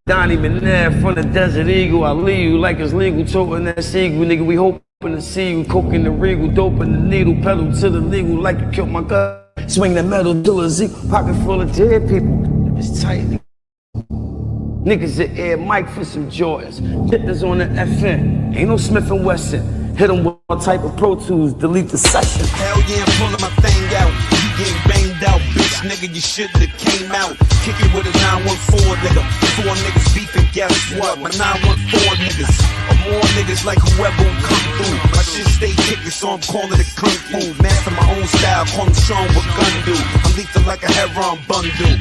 Donnie McNabb from the Desert Eagle. I leave you like it's legal, toting that seagull, nigga. We hoping to see you, coke in the regal, dope in the needle, pedal to the legal like you killed my cousin. Swing that metal till a Zeke, pocket full of dead people. It's tight. Niggas at air mic for some Jordans. Hit this on the FN. Ain't no Smith & Wesson. Hit them with all type of Pro Tools, delete the session. Hell yeah, I'm pulling my thing out. You getting banged out, bitch, nigga, you should've came out. Kick it with a 914, nigga. 4 niggas beefing, guess what? My 914 niggas are more niggas like whoever will come through. My shit stay kicking, so I'm calling it kung fu. Master my own style, call him Sean with gun do. I'm lethal like a heron bundle.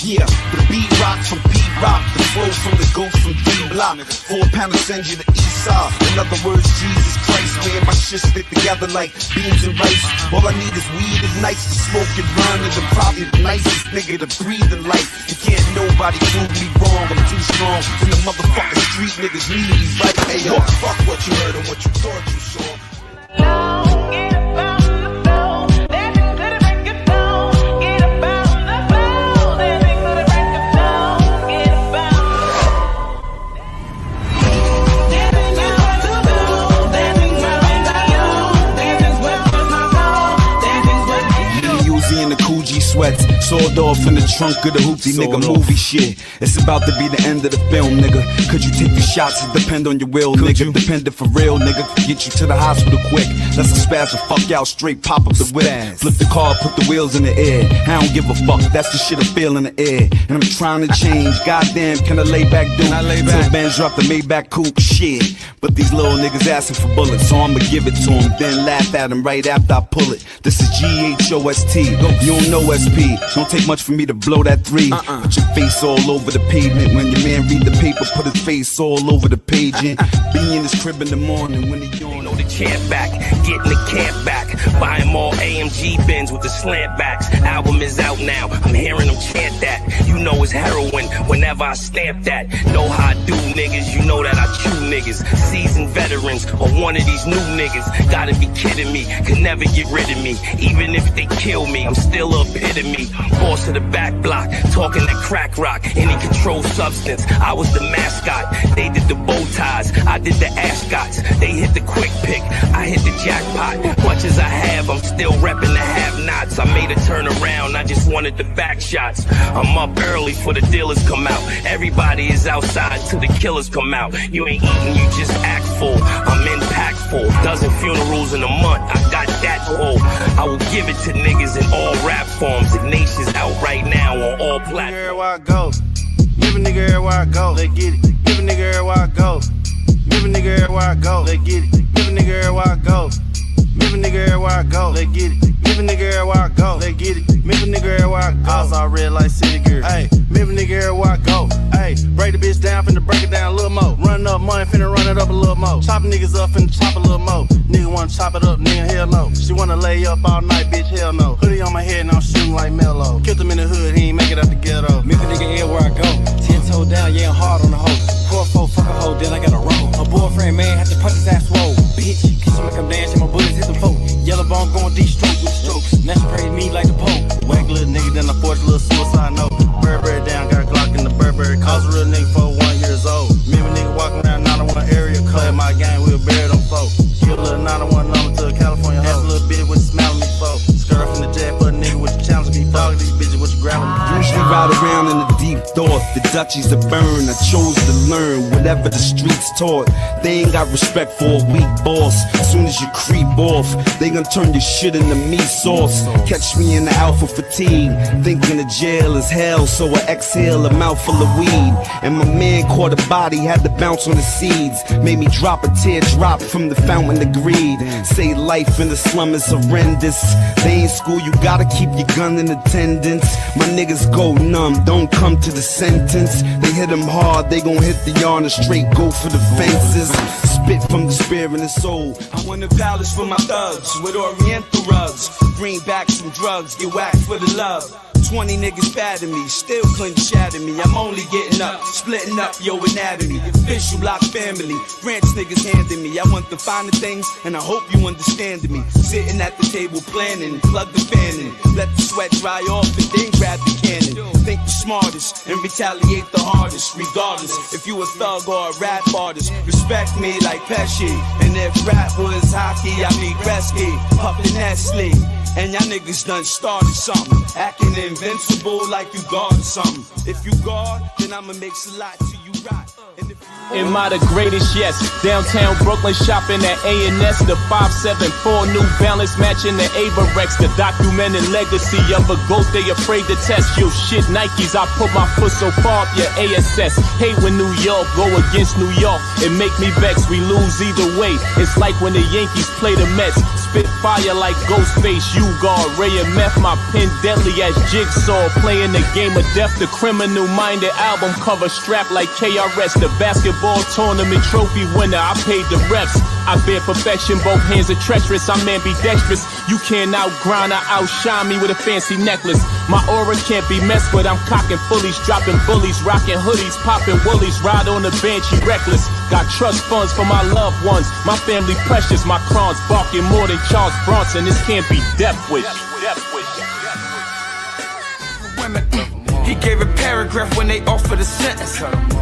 Yeah, the beat rock from P-Rock, the flow from the ghost from D-Block. 4-pounder send you to East Side. In other words, Jesus Christ, me and my shit stick together like beans and rice. All I need is weed and nights to smoke and run, and I'm probably the nicest nigga to breathe in life. You can't nobody prove me wrong, I'm too strong. And the motherfucking street niggas need me right. Hey yo, fuck what you heard and what you thought you saw. Sweats, sawed off in the trunk of the hoopty, nigga, movie shit. It's about to be the end of the film, nigga. Could you take your shots? It depend on your will, nigga. Dependent for real, nigga. Get you to the hospital quick. Let's spaz the fuck out, straight pop up the whip. Flip the car, put the wheels in the air. I don't give a fuck, that's the shit I feel in the air. And I'm trying to change, goddamn, can I lay back, dude? Till bands drop the Maybach coupe, shit. But these little niggas asking for bullets, so I'ma give it to them, then laugh at them right after I pull it. This is GHOST, you don't know SP. Don't take much for me to blow that 3. Put your face all over the pavement. When your man read the paper, put his face all over the page. And be in his crib in the morning when he yawn. Know the champ back, getting the camp back. Buying more AMG Benz with the slant backs. Album is out now, I'm hearing them chant that. You know it's heroin whenever I stamp that. Know how I do niggas, you know that I chew niggas. Seasoned veterans or one of these new niggas. Gotta be kidding me, can never get rid of me. Even if they kill me, I'm still a epitome. Boss of the back block, talking that crack rock. Any controlled substance, I was the mascot. They did the bow ties, I did the ascots. They hit the quick pick, I hit the jackpot. Much as I have, I'm still repping the have-nots. I made a turnaround, I just wanted the back shots. I'm up early for the dealers come out. Everybody is outside till the killers come out. You ain't eating, you just act full. I'm impactful, dozen funerals in a month. I got that whole. I will give it to niggas in all rap forms. Ignation's out right now on all platforms. Everywhere I go, give a nigga everywhere I go, they get it. Give a nigga everywhere I go, give a nigga everywhere I go, they get it. Give a nigga everywhere I go, give a nigga everywhere I go, they get it. Give a nigga everywhere I go, they get it. Give a nigga everywhere I go. I saw red light city girl. Hey, give a nigga everywhere I go. Hey, break the bitch down, finna break it down a little more. Run up money, finna run it up a little more. Chop niggas up, finna chop a little more. Nigga wanna chop it up, nigga, hell no. She wanna lay up all night, bitch, hell no. Hoodie on my head and I'm shooting like Mello. Killed him in the hood, he ain't make it out the ghetto. Make a nigga everywhere I go. 10 toe down, yeah, I'm hard on the hoe. 4-4, fuck a hoe, then I got a roll. My boyfriend, man, had to punch his ass swole. Bitch, kiss him like I'm dancing, my bullets hit them folk. Yellow bone going D-stroke with the strokes. Now she praise me like the Pope. Whack little nigga, then I forged a little suicide note. Burberry down, got a Glock in the Burberry. Cause a real nigga for 1 years old. Me and nigga walking around 901 area code. My gang, we'll bury them folk. Kill a little 901 number to a California hoe. Ask a little bitch with the smile on me folk. Skirt off in the jet for a nigga with the challenge me folk. These bitches with the gravel. Usually ride around in the deep thought. The Dutchies that burn. I chose to learn whatever the streets taught. They ain't got respect for a weak boss. As soon as you creep off, they gon' turn your shit into meat sauce. Catch me in the alpha fatigue, thinking the jail is hell, so I exhale a mouthful of weed. And my man caught a body, had to bounce on the seeds. Made me drop a teardrop from the fountain of greed. Say life in the slum is horrendous. They ain't school, you gotta keep your gun in attendance. My niggas go numb, don't come to the sentence. They hit them hard, they gon' hit the yard and straight go for the fences. Spit from the spirit and the soul. I want a palace for my thugs with oriental rugs. Greenbacks and drugs, get whacked for the love. 20 niggas bad at me, still couldn't shatter me. I'm only getting up, splitting up your anatomy. Official block family, branch niggas handing me. I want the finer things, and I hope you understand me. Sitting at the table planning, plug the fan in, let the sweat dry off and then grab the cannon. Think the smartest and retaliate the hardest. Regardless if you a thug or a rap artist, respect me like Pesci. And if rap was hockey, I be Gretzky, puffin' Nestle. And y'all niggas done started something, acting invincible like you guard or something. If you guard, then I'ma make a lot till you rot. Am I the greatest? Yes. Downtown Brooklyn shopping at A&S. The 574 New Balance matching the Avarex. The documented legacy of a GOAT they afraid to test. Yo shit Nikes, I put my foot so far up your ASS. Hate when New York go against New York. It make me vex, we lose either way. It's like when the Yankees play the Mets. Spit fire like Ghostface, U-Guard, Ray and Meth. My pen deadly as Jigsaw. Playing the game of death. The Criminal Minded album cover strapped like KRS. The basketball tournament trophy winner, I paid the reps. I bear perfection, both hands are treacherous. I'm ambidextrous. You can't outgrind or outshine me with a fancy necklace. My aura can't be messed with. I'm cocking fullies, dropping bullies, rocking hoodies, popping woolies, ride on the Banshee reckless. Got trust funds for my loved ones. My family precious. My crowns barking more than Charles Bronson. This can't be Death Wish. Women. He gave a paragraph when they offered a sentence.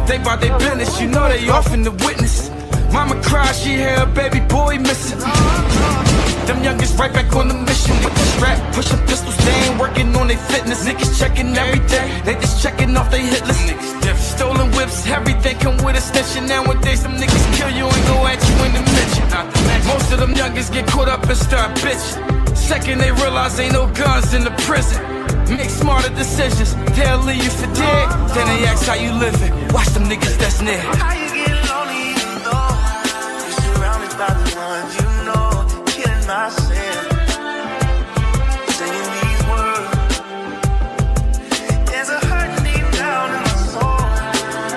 They bout their business, you know they offering the witness. Mama cried, she had her baby boy missing. Them youngest right back on the mission with the strap, pushing pistols, they ain't working on their fitness. Niggas checking everything, they just checking off they hit list. Stolen whips, everything come with a extension. Nowadays them niggas kill you and go at you in the mention. Most of them youngest get caught up and start bitching. Second they realize ain't no guns in the prison. Make smarter decisions, they'll leave you for dead. Then they ask how you living, watch them niggas that's near. How you get lonely even though you're surrounded by the ones you know? Killing myself, singing these words. There's a hurt deep down in my soul,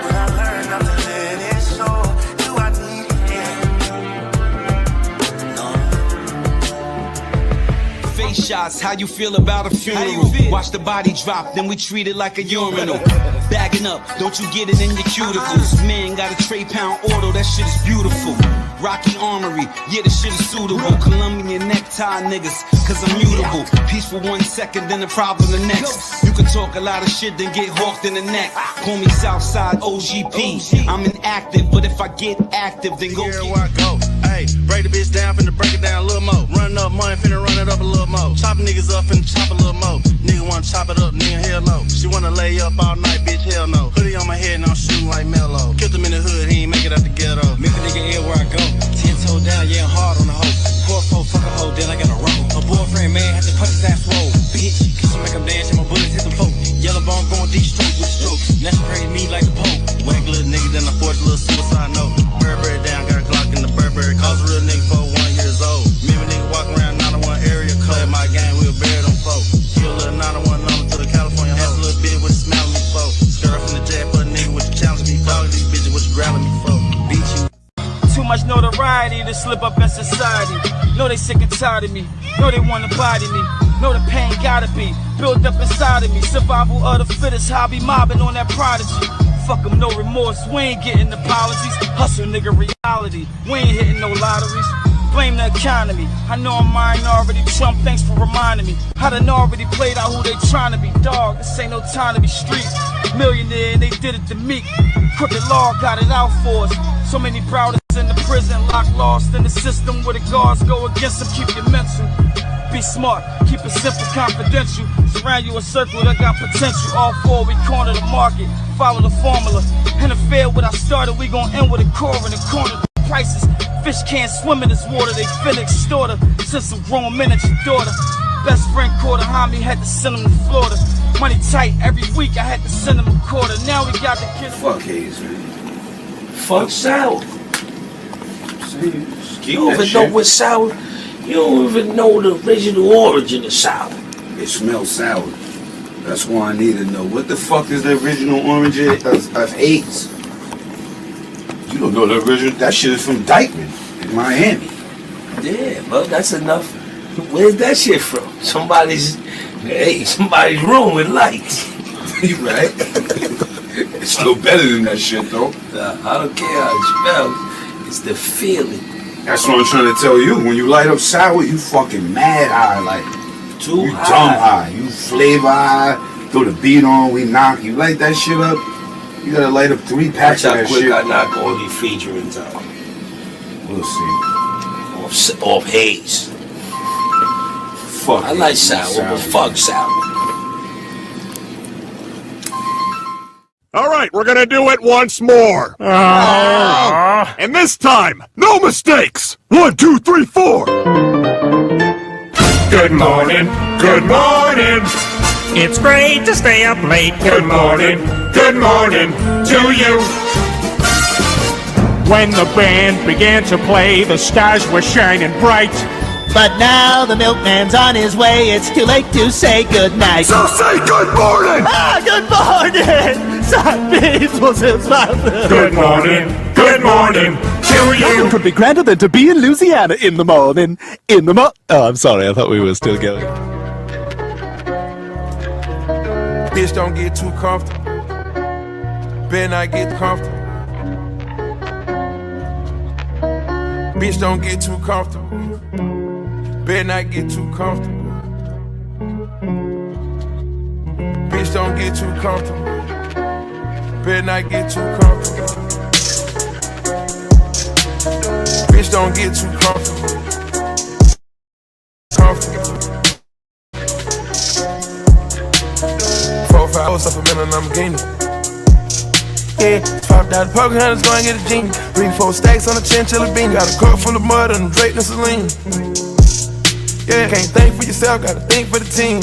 but I learned not to let it show. Do I need it? No. Face shots, how you feel about a funeral? Watch the body drop, then we treat it like a urinal. Bagging up, don't you get it in your cuticles. Man got a Trey Pound auto, that shit is beautiful. Rocky Armory, yeah, this shit is suitable. Colombian necktie niggas, cause I'm mutable. Peace for 1 second, then the problem the next. You can talk a lot of shit, then get hawked in the neck. Call me Southside OGP. I'm inactive, but if I get active, then go Here I go. Hey, break the bitch down, finna break it down a little more. Run up money, finna run it up a little more. Chop niggas up, finna chop a little more. Nigga wanna chop it up, nigga, hell no. She wanna lay up all night, bitch, hell no. Hoodie on my head and I'm shooting like Mello. Killed him in the hood, he ain't make it out the ghetto. Make a nigga ill where I go. 10 toe down, yeah, I'm hard on the hoe. Pour four, fuck a hoe, then I got a roll. A boyfriend, man, had to punch his ass swole. Bitch, cause I make him dance and my bullets hit them folk. Yellow bone going deep stroke with strokes. That's praise me like the Pope. Whack little nigga, then I forged a little suicide note. Burberry down, got a Glock in the Burberry. Cost a real nigga for 1 years old. Remember nigga walking around 901 area code. My gang, we'll bury them folk. Kill a little 901 number to the California hoe. Ass a little bit with a smile on me folk. Skirt up in the jet for a nigga with the challenge me. Dog these bitches, what you grabbing me for? Beat you. Too much notoriety to slip up in society. Know they sick and tired of me. Know they wanna body me. Know the pain gotta be built up inside of me. Survival of the fittest, hobby mobbing on that prodigy. Fuck 'em, no remorse, we ain't getting apologies. Hustle nigga reality, we ain't hitting no lotteries. Blame the economy, I know I'm minority. Trump, thanks for reminding me. I done already played out who they tryna be. Dog, this ain't no time to be street. Millionaire and they did it to me. Crooked law got it out for us. So many proudest in the prison, locked lost in the system where the guards go against them. Keep your mental. Be smart, keep it simple, confidential. Surround you a circle that got potential. All four, we corner the market, follow the formula. In the field what I started, we gon' end with a core in the corner. The prices, fish can't swim in this water, they feel extorted. Since some grown men at your daughter. Best friend caught a homie, had to send him to Florida. Money tight, every week I had to send him a quarter. Now we got the kid. Fuck Hayes, man. Fuck sour. You don't even know what sour. You don't even know the original origin of sour. It smells sour. That's why I need to know. What the fuck is the original origin of AIDS? You don't know the original? That shit is from Dykeman in Miami. Yeah, but that's enough. Where's that shit from? Somebody's Hey, somebody's room with lights. You right? It's still better than that shit, though. I don't care how it smells. It's the feeling. That's what I'm trying to tell you. When you light up sour, you fucking mad high, like Too you high. dumb high, you flavor high. Throw the beat on, we knock. You light that shit up. You gotta light up 3 packs Watch of how that quick shit. I knock all these featurings out. We'll see. Off haze. Fuck. I like sour, but fuck sour. All right, we're gonna do it once more. And this time, no mistakes. 1, 2, 3, 4. Good morning. Good morning. It's great to stay up late. Good morning. Good morning to you. When the band began to play, the stars were shining bright. But now the milkman's on his way. It's too late to say goodnight. So say good morning. Good morning. Sunbeams will soon smile. Good morning. Good morning to you. Could be grander than to be in Louisiana in the morning. Oh, I'm sorry. I thought we were still going. Bitch, don't get too comfortable. Better not get comfortable. Bitch, don't get too comfortable. Better not get too comfortable. Bitch, don't get too comfortable. Better not get too comfortable. Bitch, don't get too comfortable. Comfortable. 4 or 5 hours up a minute and I'm gaining. Yeah, popped out the poker hunters, go and get a genie. 3, 4 stacks on a chinchilla bean. Got a cup full of mud and a Drake and Celine. Yeah, can't think for yourself, gotta think for the team.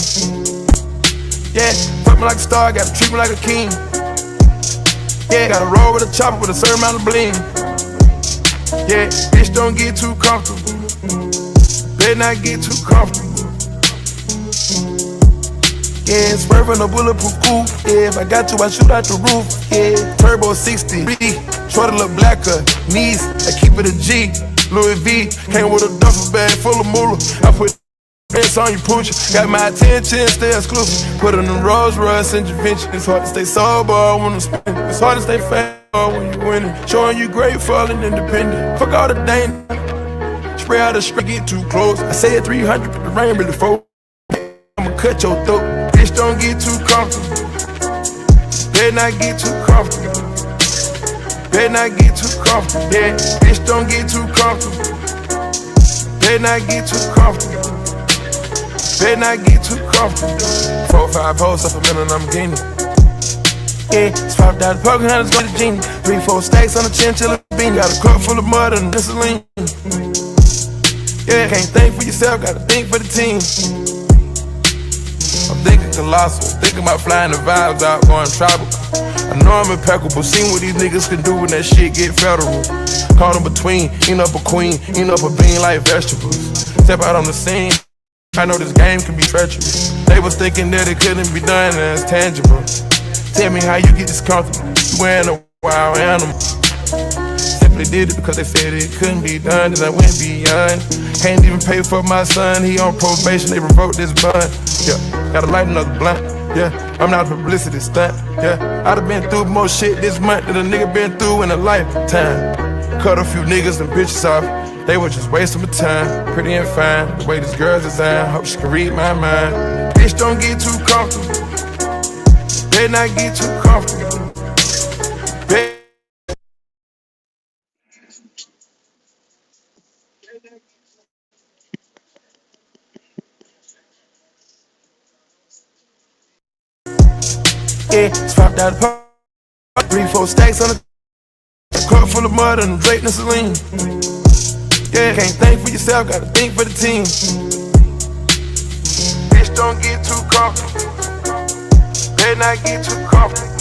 Yeah, fuck me like a star, gotta treat me like a king. Yeah, gotta roll with a chopper with a certain amount of bling. Yeah, bitch, don't get too comfortable. Better not get too comfortable. Yeah, swerving a bulletproof coupe. Yeah, if I got to, I shoot out the roof. Yeah, turbo 60, short a little blacker, knees, I keep it a G. Louis V, came with a duffel bag full of moolah. I put pants on you, pooch. Got my attention, stay exclusive. Put on the Rolls Royce intervention. It's hard to stay sober when I'm spinning. It's hard to stay fat when you winning. Showing you grateful and independent. Fuck all the danger. Spray out the straight, get too close. I say it 300, but the rain really fall. I'ma cut your throat. Bitch, don't get too comfortable. Better not get too comfortable. Better not get too comfortable. Yeah, bitch, don't get too comfortable. Better not get too comfortable. Better not get too comfortable. 4 or 5 hoes up a minute and I'm gaining. Yeah, swapped out the poker hunters, go to genie. 3, 4 stacks on a chinchilla bean. Got a cup full of mud and Celine. Yeah, can't think for yourself, gotta think for the team. I'm thinking colossal, thinking about flying the vibes out, going tribal. I know I'm impeccable, seen what these niggas can do when that shit get federal. Caught in between, eating up a queen, eating up a bean like vegetables. Step out on the scene, I know this game can be treacherous. They was thinking that it couldn't be done and it's tangible. Tell me how you get this comfortable, you wearing a wild animal. Simply did it because they said it couldn't be done, and I went beyond. Can't even pay for my son, he on probation, they revoked this bond. Yeah, gotta light another blunt. Yeah, I'm not a publicity stunt. Yeah, I done been through more shit this month than a nigga been through in a lifetime. Cut a few niggas and bitches off, they were just wasting my time. Pretty and fine, the way this girl's designed, hope she can read my mind. Bitch, don't get too comfortable. Better not get too comfortable. Yeah, swapped out the 3, 4 stacks on a cup full of mud and a Drake and Celine. Yeah, can't think for yourself, gotta think for the team. Bitch, don't get too comfortable. Better not get too comfortable.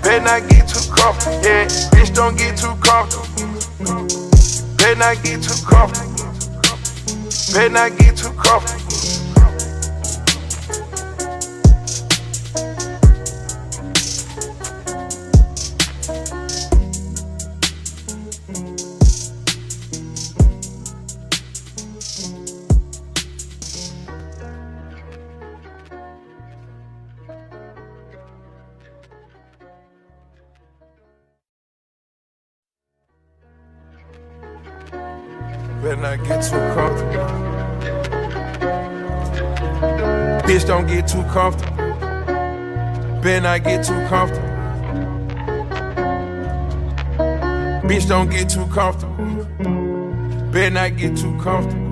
Better not get too comfortable. Yeah, bitch, don't get too comfortable. Better not get too comfortable. Better not get too comfortable. Better not get too comfortable. Bitch, don't get too comfortable. Better not get too comfortable. Bitch, don't get too comfortable. Better not get too comfortable.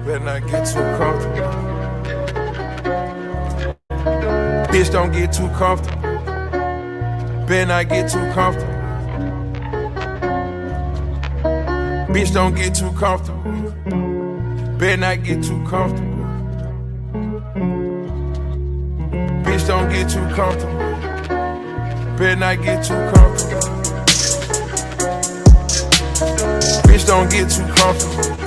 Better not get too comfortable. Bitch, don't get too comfortable. Better not get too comfortable. Bitch, don't get too comfortable. Better not get too comfortable. Bitch, don't get too comfortable. Better not get too comfortable. Bitch, don't get too comfortable.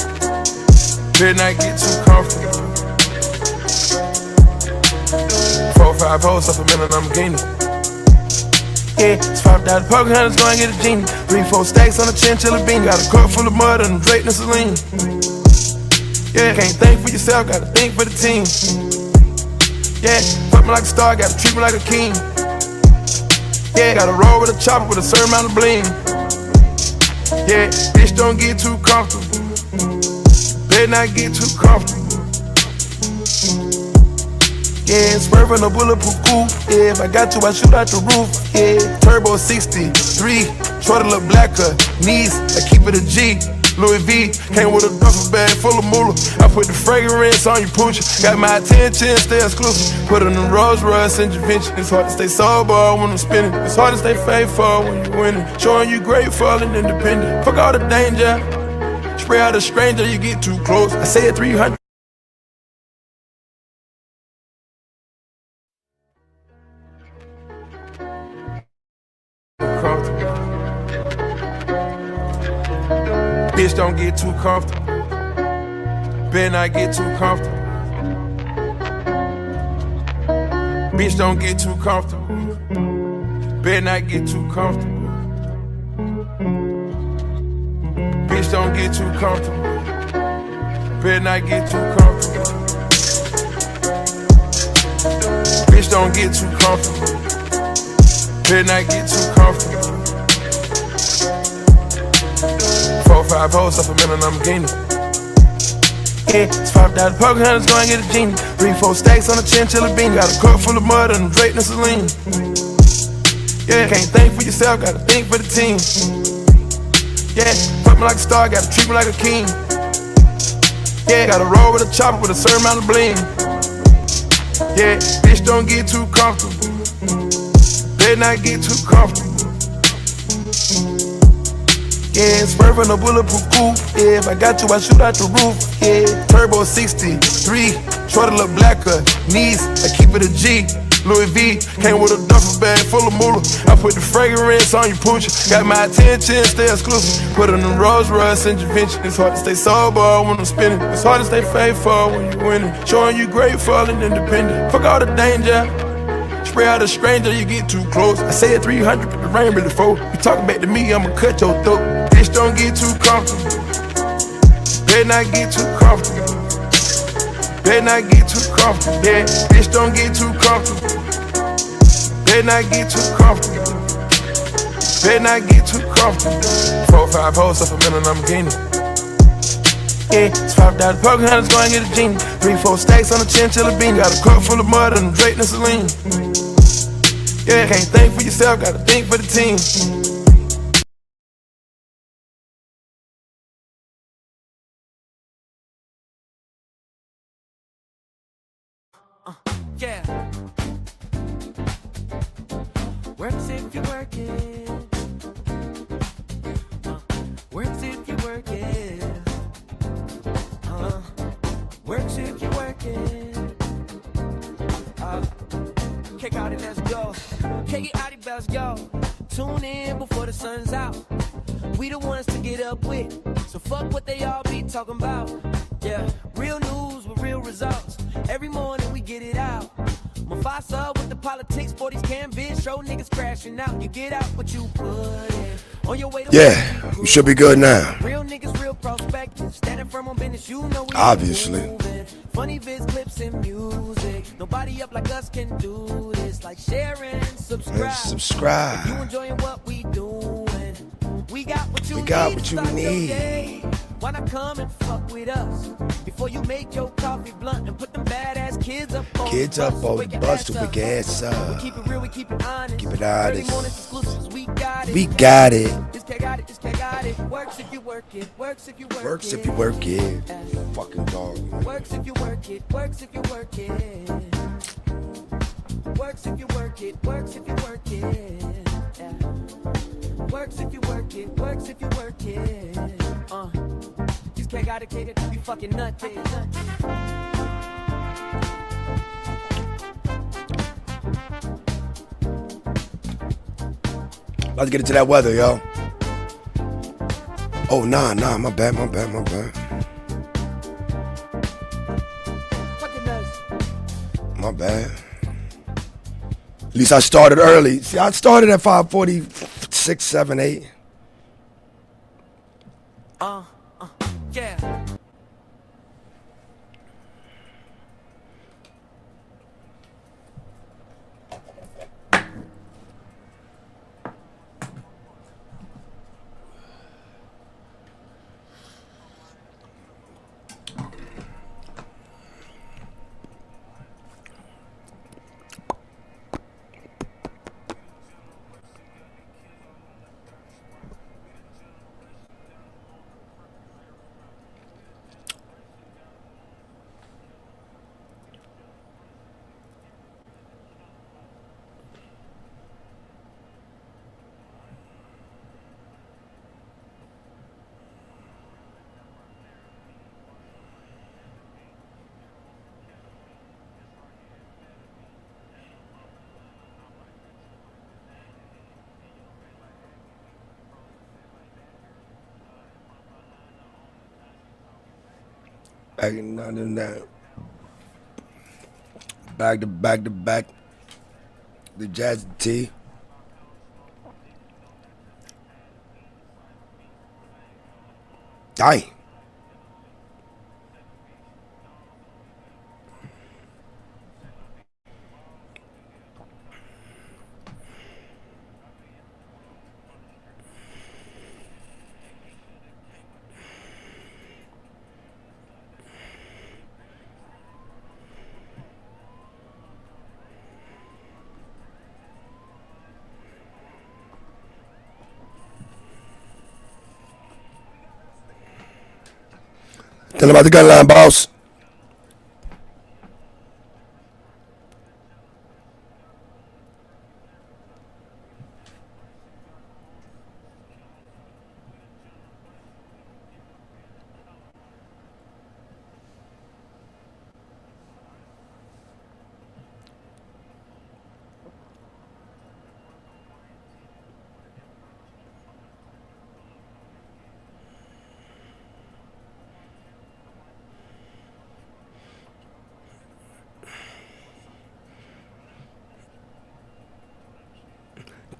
Better not get too comfortable. 4 or 5 hoes up a minute, I'm gaining. Yeah, it's $5 poker hunters, go and get a genie. 3, 4 stacks on a chinchilla bean. Got a cup full of mud and Drake and Celine. Yeah, can't think for yourself, gotta think for the team. Yeah, fuck me like a star, gotta treat me like a king. Yeah, gotta roll with a chopper with a certain amount of bling. Yeah, bitch, don't get too comfortable. Better not get too comfortable. Yeah, swerving a bulletproof coupe. Yeah, if I got you, I shoot out the roof. Yeah, turbo 63, short a little blacker. Knees, I keep it a G. Louis V, came with a duffel bag full of moolah. I put the fragrance on your pooch. Got my attention, stay exclusive. Put in the Rolls Royce intervention. It's hard to stay sober when I'm spinning. It's hard to stay faithful when you're winning. Showing you grateful and independent. Fuck all the danger. Spray out a stranger, you get too close. I say it 300. Bitch, don't get too comfortable. Better not get too comfortable. Bitch, don't get too comfortable. Better not get too comfortable. Bitch, don't get too comfortable. Better not get too comfortable. Bitch, don't get too comfortable. Better not get too comfortable. 4 or 5 hoes up a minute, I'm gaining. Yeah, it's $5 poker hunters, go and get a genie. 3, 4 stacks on a chinchilla bean. Got a cup full of mud and Drake and Celine. Yeah, can't think for yourself, gotta think for the team. Yeah, fuck me like a star, gotta treat me like a king. Yeah, gotta roll with a chopper with a certain amount of bling. Yeah, bitch, don't get too comfortable. Better not get too comfortable. Yeah, swerving a bulletproof coupe. Yeah, if I got you, I shoot out the roof. Yeah, turbo 63, short a little blacker. Knees, I keep it a G. Louis V, came with a duffel bag full of moolah. I put the fragrance on your pooch. Got my attention, stay exclusive. Put in the Rolls Royce intervention. It's hard to stay sober when I'm spinning. It's hard to stay faithful when you're winning. Showing you grateful and independent. Fuck all the danger. Spray out a stranger, you get too close. I say it 300, but the rain really fall. You talking back to me, I'ma cut your throat. Bitch, don't get too comfortable. Better not get too comfortable. Better not get too comfortable. Yeah, bitch, don't get too comfortable. Better not get too comfortable. Better not get too comfortable. 4 or 5 hoes up a minute, I'm gaining. Yeah, it's $5 poker hunters, go and get a genie. 3, 4 stacks on a chinchilla bean. Got a cup full of mud and Drake and Celine. Yeah, can't think for yourself, gotta think for the team. Yeah. Works if you work it. Works if you work it. Works if big bells, yo. Tune in before the sun's out. We the ones to get up with. So fuck what they all be talking about. Yeah, real news with real results. Every morning we get it out. Mufasa with the politics, 40s canvas, show niggas crashing out. You get out what you put in. On your way to Yeah, we should be good now. Real niggas, real prospective. Standing firm on business, you know we Obviously. moving. Funny vids, clips, and music. Nobody up like us can do this. Like share and subscribe. And subscribe. If you enjoying what we doing, we got what you We got need. what to you start your need. day. Why not come and fuck with us? Before you make your coffee blunt and put them badass kids up on Kids the up bus. on Wake the your bus ass to up. wake your ass up. We keep it real, we keep it honest. Keep it Early honest. mornings exclusives, we got it. We got it. This cat got it, this cat got it. Works if you work it, works if you work it. Works if you work it. Fucking dog. Works if you work it, works if you work it. Works if you work it, works if you work it. Works if you work it, works if you work it. This cat got it, catered to be fucking nutty. About to get into that weather, yo. Oh, nah, my bad. My bad. At least I started early. See, I started at 5:46, 7, 8. Yeah. Back in that. Back to back. The Jazz T. Dang. Tell him about the gun line, boss.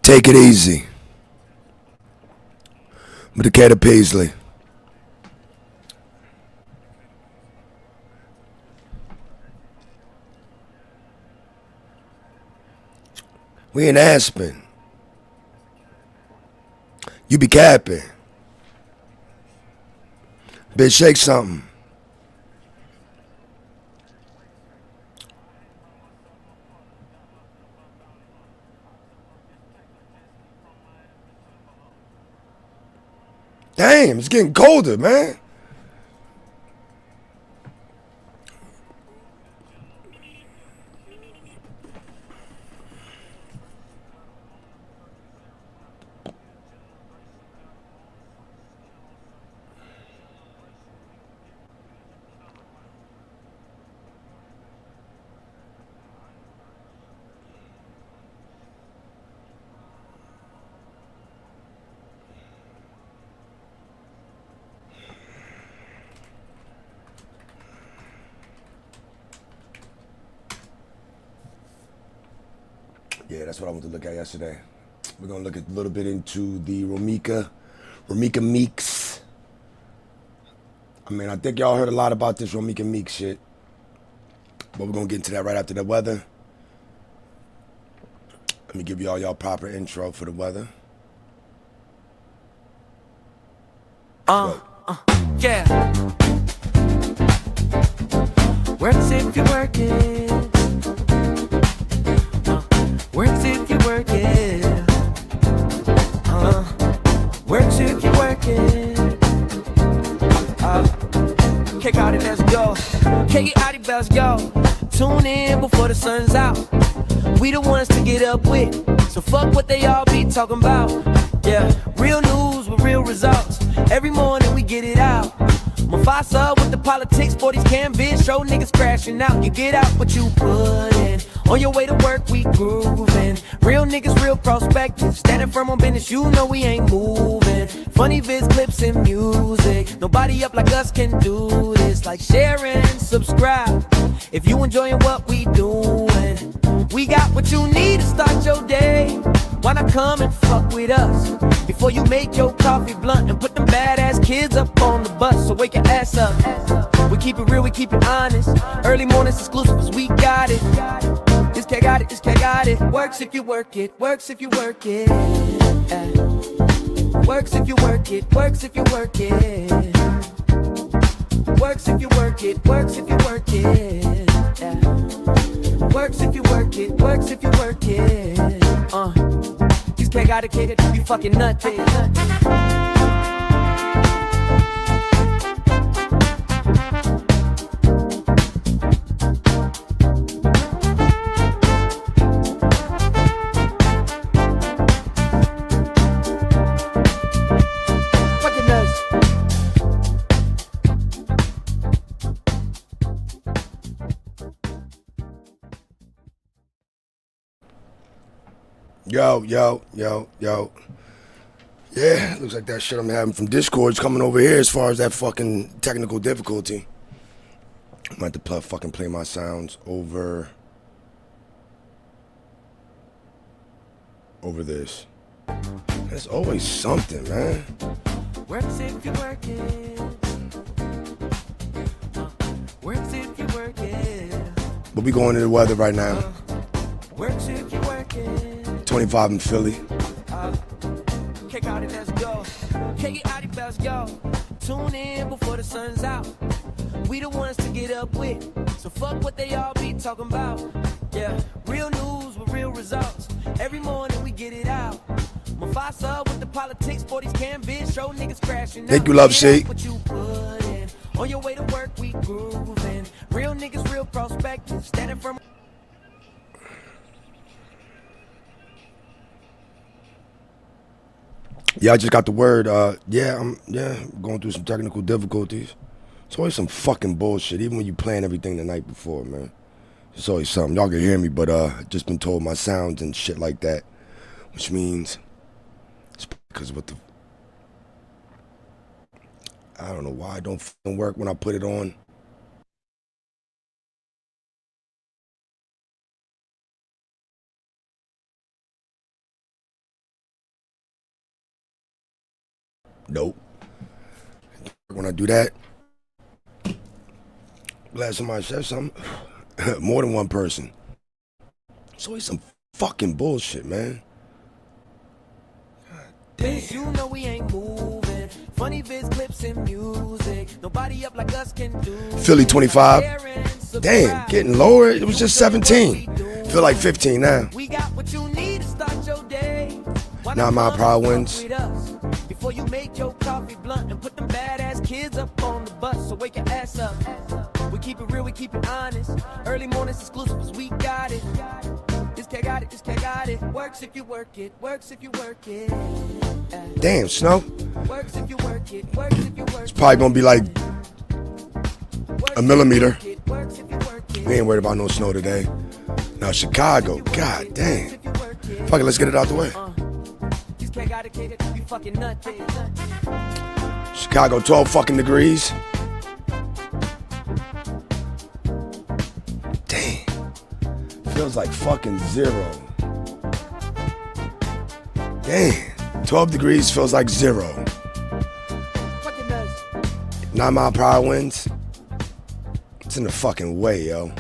Take it easy. With the cat of Paisley. We in Aspen. You be capping. Bitch, shake something. Damn, it's getting colder, man. that's what I wanted to look at yesterday. We're gonna look a little bit into the Romika Meeks. I mean, I think y'all heard a lot about this Romika Meeks shit, but we're gonna get into that right after the weather. Let me give y'all proper intro for the weather. Yeah. Works if you work it. Works if you work it. Works if you work it. Kick out it, let's go. Kick it out it, let's go. Tune in before the sun's out. We the ones to get up with. So fuck what they all be talking about. Yeah, real news with real results. Every morning we get it out. Mufasa with the politics, BodyCam vids, show niggas crashing out. You get out what you put in. On your way to work, we grooving. Real niggas, real prospective. Standing firm on business, you know we ain't moving. Funny vids, clips, and music. Nobody up like us can do this. Like share and subscribe if you enjoying what we doing. We got what you need to start your day. Why not come and fuck with us before you make your coffee blunt and put them badass kids up on the bus? So wake your ass up. We keep it real, we keep it honest. Early mornings exclusive, 'cause we got it. This cat got it, this cat got it. Works if you work it, works if you work it. Works if you work it, works if you work it. Works if you work it, works if you work it. Works if you work it, works if you work it. This cat got it, kid, you fucking nutty. Yo. Yeah, looks like that shit I'm having from Discord's coming over here as far as that fucking technical difficulty. I'm gonna have to fucking play my sounds over this. There's always something, man. Works if you work it. Works if you work it. But we going to the weather right now. Works if you work it. 25 in Philly. Kick out it, let's go. Kick it out it, let's go. Tune in before the sun's out. We the ones to get up with. So fuck what they all be talking about. Yeah, real news with real results. Every morning we get it out. Mufasa with the politics, BodyCam vids, show niggas crashing out. Thank you, Love Shake. What you put in. On your way to work, we grooving. Real niggas, real prospective. Standing firm. Yeah, I just got the word. I'm going through some technical difficulties. It's always some fucking bullshit, even when you plan everything the night before, man. It's always something. Y'all can hear me, but just been told my sounds and shit like that, which means it's because what the I don't know why it don't fucking work when I put it on. Nope. When I do that, glad somebody said something. More than one person. It's always some fucking bullshit, man. You know we ain't moving. Funny vids, clips, and music. Nobody up like us can do. Philly 25. Damn, getting lower. It was just 17. Feel like 15 now. We got what you need to start your day. 9 mile per hour winds. Before you make your coffee blunt and put them badass kids up on the bus. So wake your ass up. We keep it real, we keep it honest. Early mornings exclusive, 'cause we got it. This cat got it, this cat got it. Works if you work it, works if you work it. Damn, snow. Works if you work it, works if you work it. It's probably gonna be like a millimeter. We ain't worried about no snow today. Now Chicago, god damn. Fuck it, let's get it out the way. Chicago, 12 fucking degrees. Damn. Feels like fucking 0. Damn, 12 degrees feels like 0. 9 mile per hour winds. It's in the fucking way, yo.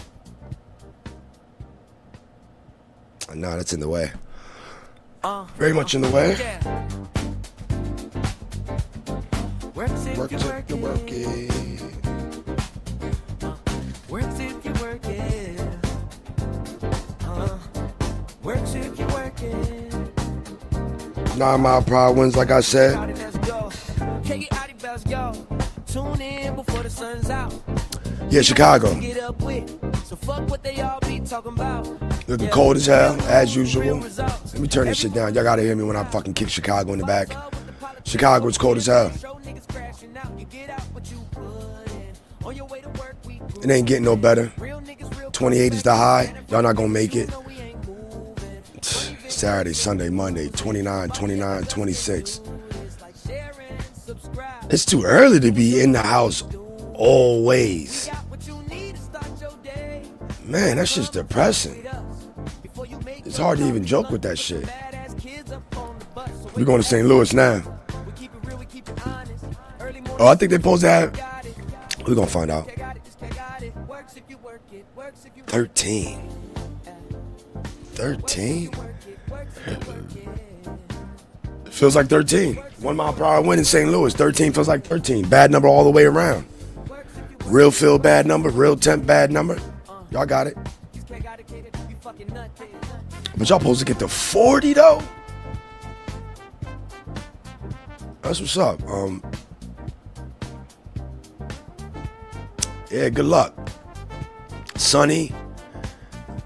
Nah, that's in the way. Very much in the way. Work if you work it. Works if you work it. Works if you work it. 9 mile per hour winds, like I said. Tune in before the sun's out. Yeah, Chicago. Get up with. So fuck what they all be talking about. Looking cold as hell, as usual. Let me turn this shit down. Y'all gotta hear me when I fucking kick Chicago in the back. Chicago, it's cold as hell. It ain't getting no better. 28 is the high. Y'all not gonna make it. Saturday, Sunday, Monday, 29, 29, 26. It's too early to be in the house always. Man, that's just depressing. It's hard to even joke with that shit. We're going to St. Louis now. Oh, I think they're supposed to have... We're going to find out. 13. 13? Feels like 13. 1 mile per hour wind in St. Louis. 13 feels like 13. Bad number all the way around. Real feel bad number. Real temp bad number. Y'all got it. But y'all supposed to get to 40 though? That's what's up. Yeah, good luck. Sunny.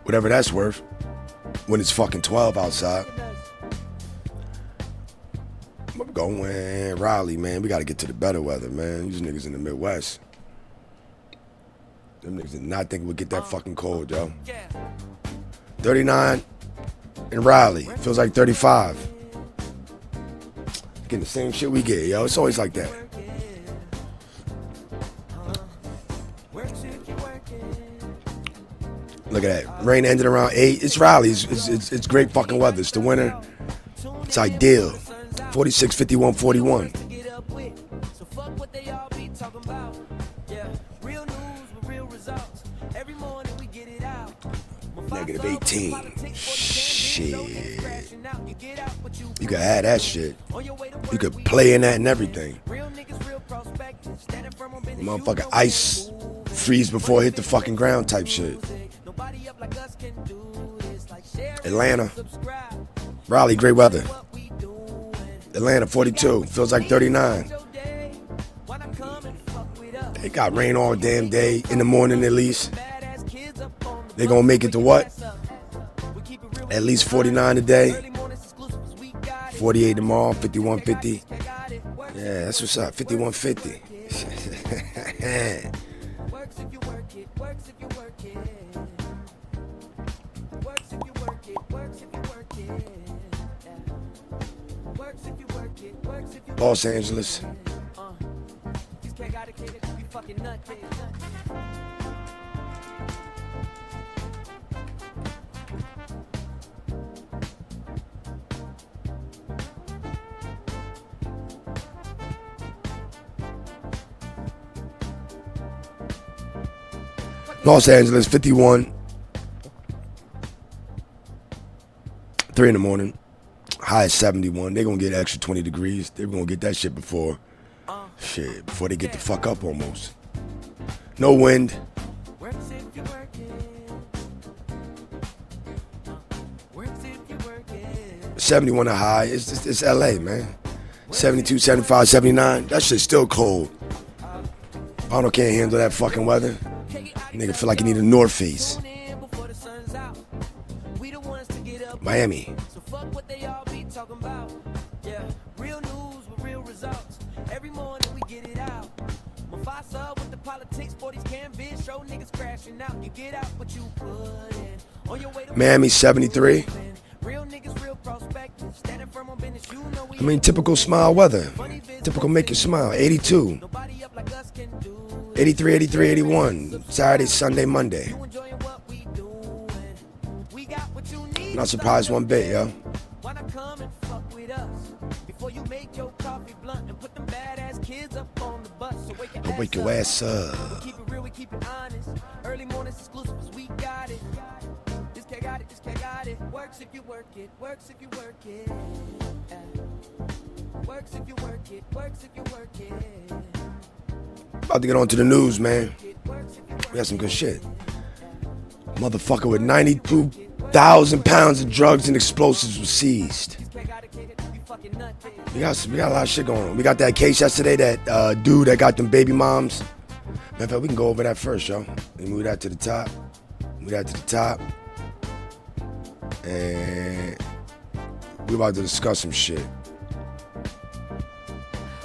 Whatever that's worth. When it's fucking 12 outside. I'm going Raleigh, man. We got to get to the better weather, man. These niggas in the Midwest. Them niggas did not think we'd get that fucking cold, yo. 39 in Raleigh. Feels like 35. Getting the same shit we get, yo. It's always like that. Look at that. Rain ended around 8. It's Raleigh. It's great fucking weather. It's the winter. It's ideal. 46, 51, 41. Negative 18. Shit. You could add that shit. You could play in that and everything. Motherfucking ice freeze before it hit the fucking ground type shit. Atlanta. Raleigh, great weather. Atlanta, 42. Feels like 39. They got rain all damn day. In the morning at least. They gonna make it to what? At least 49 today. 48 tomorrow. 51.50. Yeah, that's what's up. 51.50. Los Angeles. Los Angeles, 51. 3 in the morning. High is 71. They're going to get extra 20 degrees. They're going to get that shit before they get the fuck up almost. No wind. 71 a high. It's LA, man. 72, 75, 79. That shit's still cold. Arnold can't handle that fucking weather. Nigga feel like you need a North Face. Miami. Miami 73. I mean, typical smile weather. Typical make you smile. 82. 83, 83, 81. Saturday, Sunday, Monday. Not surprised one bit, yo. to wake your ass up. Keep it real, we keep it honest. Early mornings exclusives, we got it. This cat got it, this cat got it. Works if you work it, works if you work it. Works if you work it, works if you work it. About to get on to the news, man. We got some good shit. Motherfucker with 92,000 pounds of drugs and explosives was seized. We got a lot of shit going on. We got that case yesterday, that dude that got them baby moms. Matter of fact, we can go over that first, yo. We move that to the top. Move that to the top. And we're about to discuss some shit.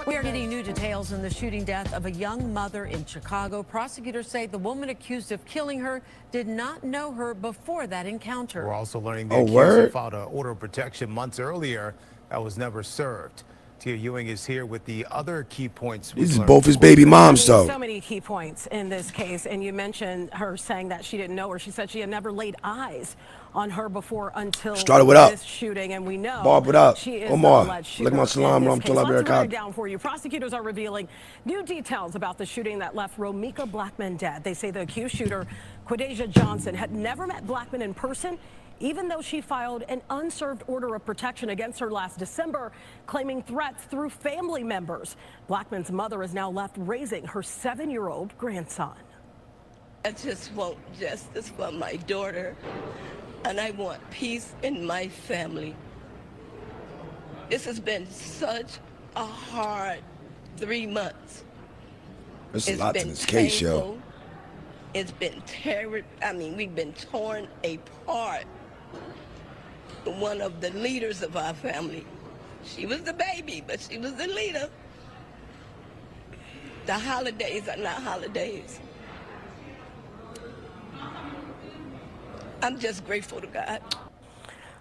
We are getting new details on the shooting death of a young mother in Chicago. Prosecutors say the woman accused of killing her did not know her before that encounter. We're also learning the accuser filed an order of protection months earlier that was never served. Tia Ewing is here with the other key points. These is both his baby moms, though. So many key points in this case, and you mentioned her saying that she didn't know her. She said she had never laid eyes on her before until this shooting, and we know Bob, what up? she is Omar, the alleged shooter. like my salam, Let's run ram, it down for you. Prosecutors are revealing new details about the shooting that left Romika Blackman dead. They say the accused shooter, Quadasia Johnson, had never met Blackman in person, even though she filed an unserved order of protection against her last December, claiming threats through family members. Blackman's mother is now left raising her 7-year-old grandson. I just want justice for my daughter, and I want peace in my family. This has been such a hard 3 months. There's a lot to this case, yo. It's been terrible. I mean, we've been torn apart. One of the leaders of our family, she was the baby, but she was the leader. The holidays are not holidays. I'm just grateful to God.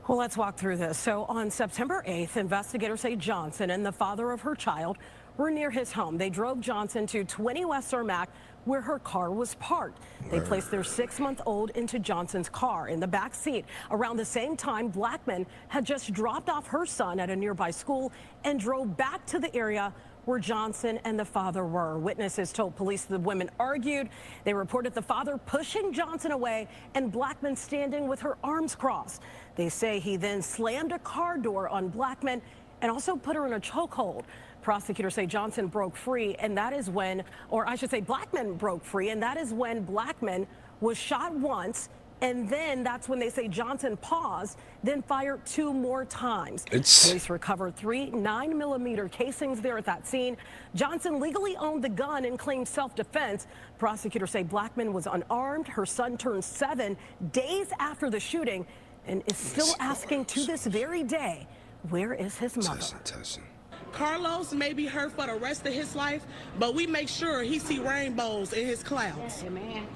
Well, let's walk through this. So on September 8th, investigators say Johnson and the father of her child were near his home. They drove Johnson to 20 West Cermak, where her car was parked. They placed their 6-month-old into Johnson's car in the back seat. Around the same time, Blackman had just dropped off her son at a nearby school and drove back to the area where Johnson and the father were. Witnesses told police the women argued. They reported the father pushing Johnson away and Blackman standing with her arms crossed. They say he then slammed a car door on Blackman and also put her in a chokehold. Prosecutors say Johnson broke free, and that is when, or I should say Blackman broke free, and that is when Blackman was shot once, and then that's when they say Johnson paused, then fired 2 more times. Police recovered 3 9mm casings there at that scene. Johnson legally owned the gun and claimed self-defense. Prosecutors say Blackman was unarmed. Her son turned 7 days after the shooting and is still asking to this very day, where is his mother? Carlos may be hurt for the rest of his life, but we make sure he see rainbows in his clouds.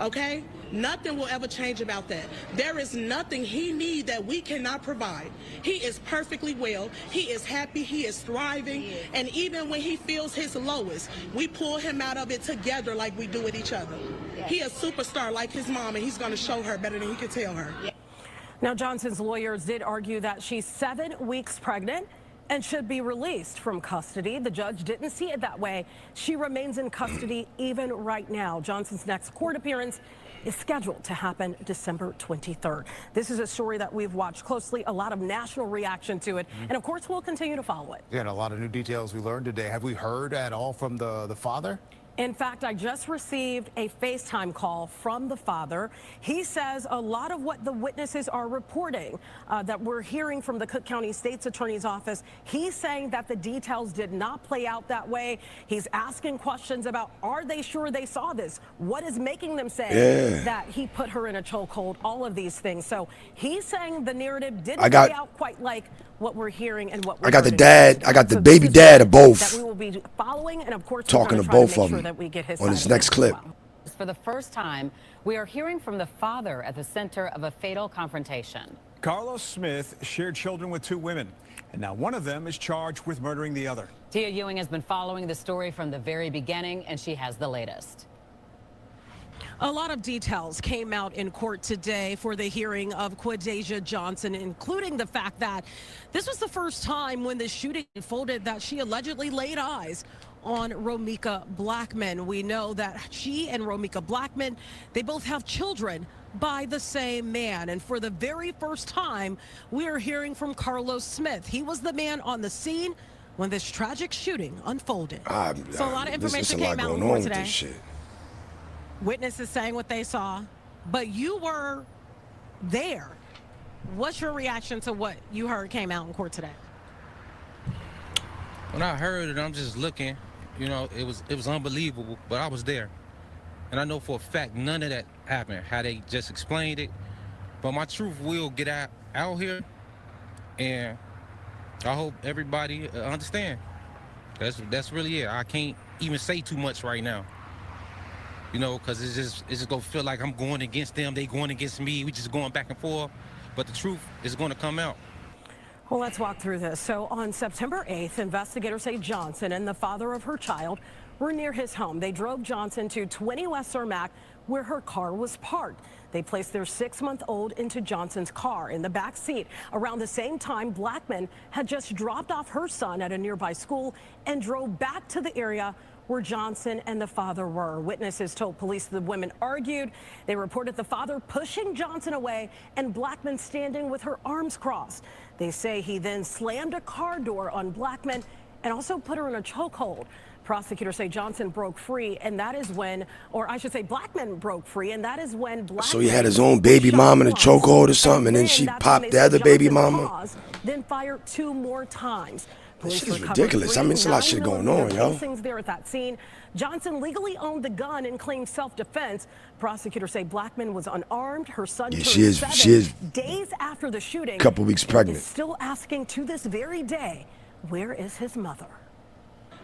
Okay? Nothing will ever change about that. There is nothing he needs that we cannot provide. He is perfectly well. He is happy. He is thriving. And even when he feels his lowest, we pull him out of it together like we do with each other. He is a superstar like his mom, and he's going to show her better than he can tell her. Now, Johnson's lawyers did argue that she's 7 weeks pregnant and should be released from custody. The judge didn't see it that way. She remains in custody even right now. Johnson's next court appearance is scheduled to happen December 23rd. This is a story that we've watched closely, a lot of national reaction to it, and of course we'll continue to follow it. Yeah, and a lot of new details we learned today. Have we heard at all from the father? In fact, I just received a FaceTime call from the father. He says a lot of what the witnesses are reporting that we're hearing from the Cook County State's Attorney's Office, he's saying that the details did not play out that way. He's asking questions about, are they sure they saw this? What is making them say that he put her in a chokehold? All of these things. So he's saying the narrative didn't play out quite like what we're hearing and what we're I got the dad, I got the baby dad of both. That we will be following, and of course talking to both of them that we get his on this next clip. For the first time, we are hearing from the father at the center of a fatal confrontation. Carlos Smith shared children with 2 women, and now one of them is charged with murdering the other. Tia Ewing has been following the story from the very beginning, and she has the latest. A lot of details came out in court today for the hearing of Quadasia Johnson, including the fact that this was the first time when the shooting unfolded that she allegedly laid eyes on Romika Blackman. We know that she and Romika Blackman, they both have children by the same man. And for the very first time, we are hearing from Carlos Smith. He was the man on the scene when this tragic shooting unfolded. So a lot of information came out in court today. Witnesses saying what they saw, but you were there. What's your reaction to what you heard came out in court today? When I heard it, I'm just looking. You know, it was unbelievable, but I was there. And I know for a fact none of that happened, how they just explained it. But my truth will get out here, and I hope everybody understand. That's really it. I can't even say too much right now. You know, because it's just gonna feel like I'm going against them, they going against me, we just going back and forth. But the truth is gonna come out. Well, let's walk through this. So on September 8th, investigators say Johnson and the father of her child were near his home. They drove Johnson to 20 West Cermak, where her car was parked. They placed their 6-month-old into Johnson's car in the back seat. Around the same time, Blackman had just dropped off her son at a nearby school and drove back to the area where Johnson and the father were. Witnesses told police the women argued. They reported the father pushing Johnson away and Blackman standing with her arms crossed. They say he then slammed a car door on Blackman and also put her in a chokehold. Prosecutors say Johnson broke free, and that is when, or I should say Blackman broke free, and that is when Blackman... So he had his own baby mama in a chokehold or something, and then she popped the other baby mama? Paused, then fired 2 more times. This shit is ridiculous. I mean, it's a lot of shit going on, yo. There at that scene. Johnson legally owned the gun and claimed self-defense. Prosecutors say Blackman was unarmed. Her son turned 7 days after the shooting. Couple weeks pregnant. Is still asking to this very day, where is his mother?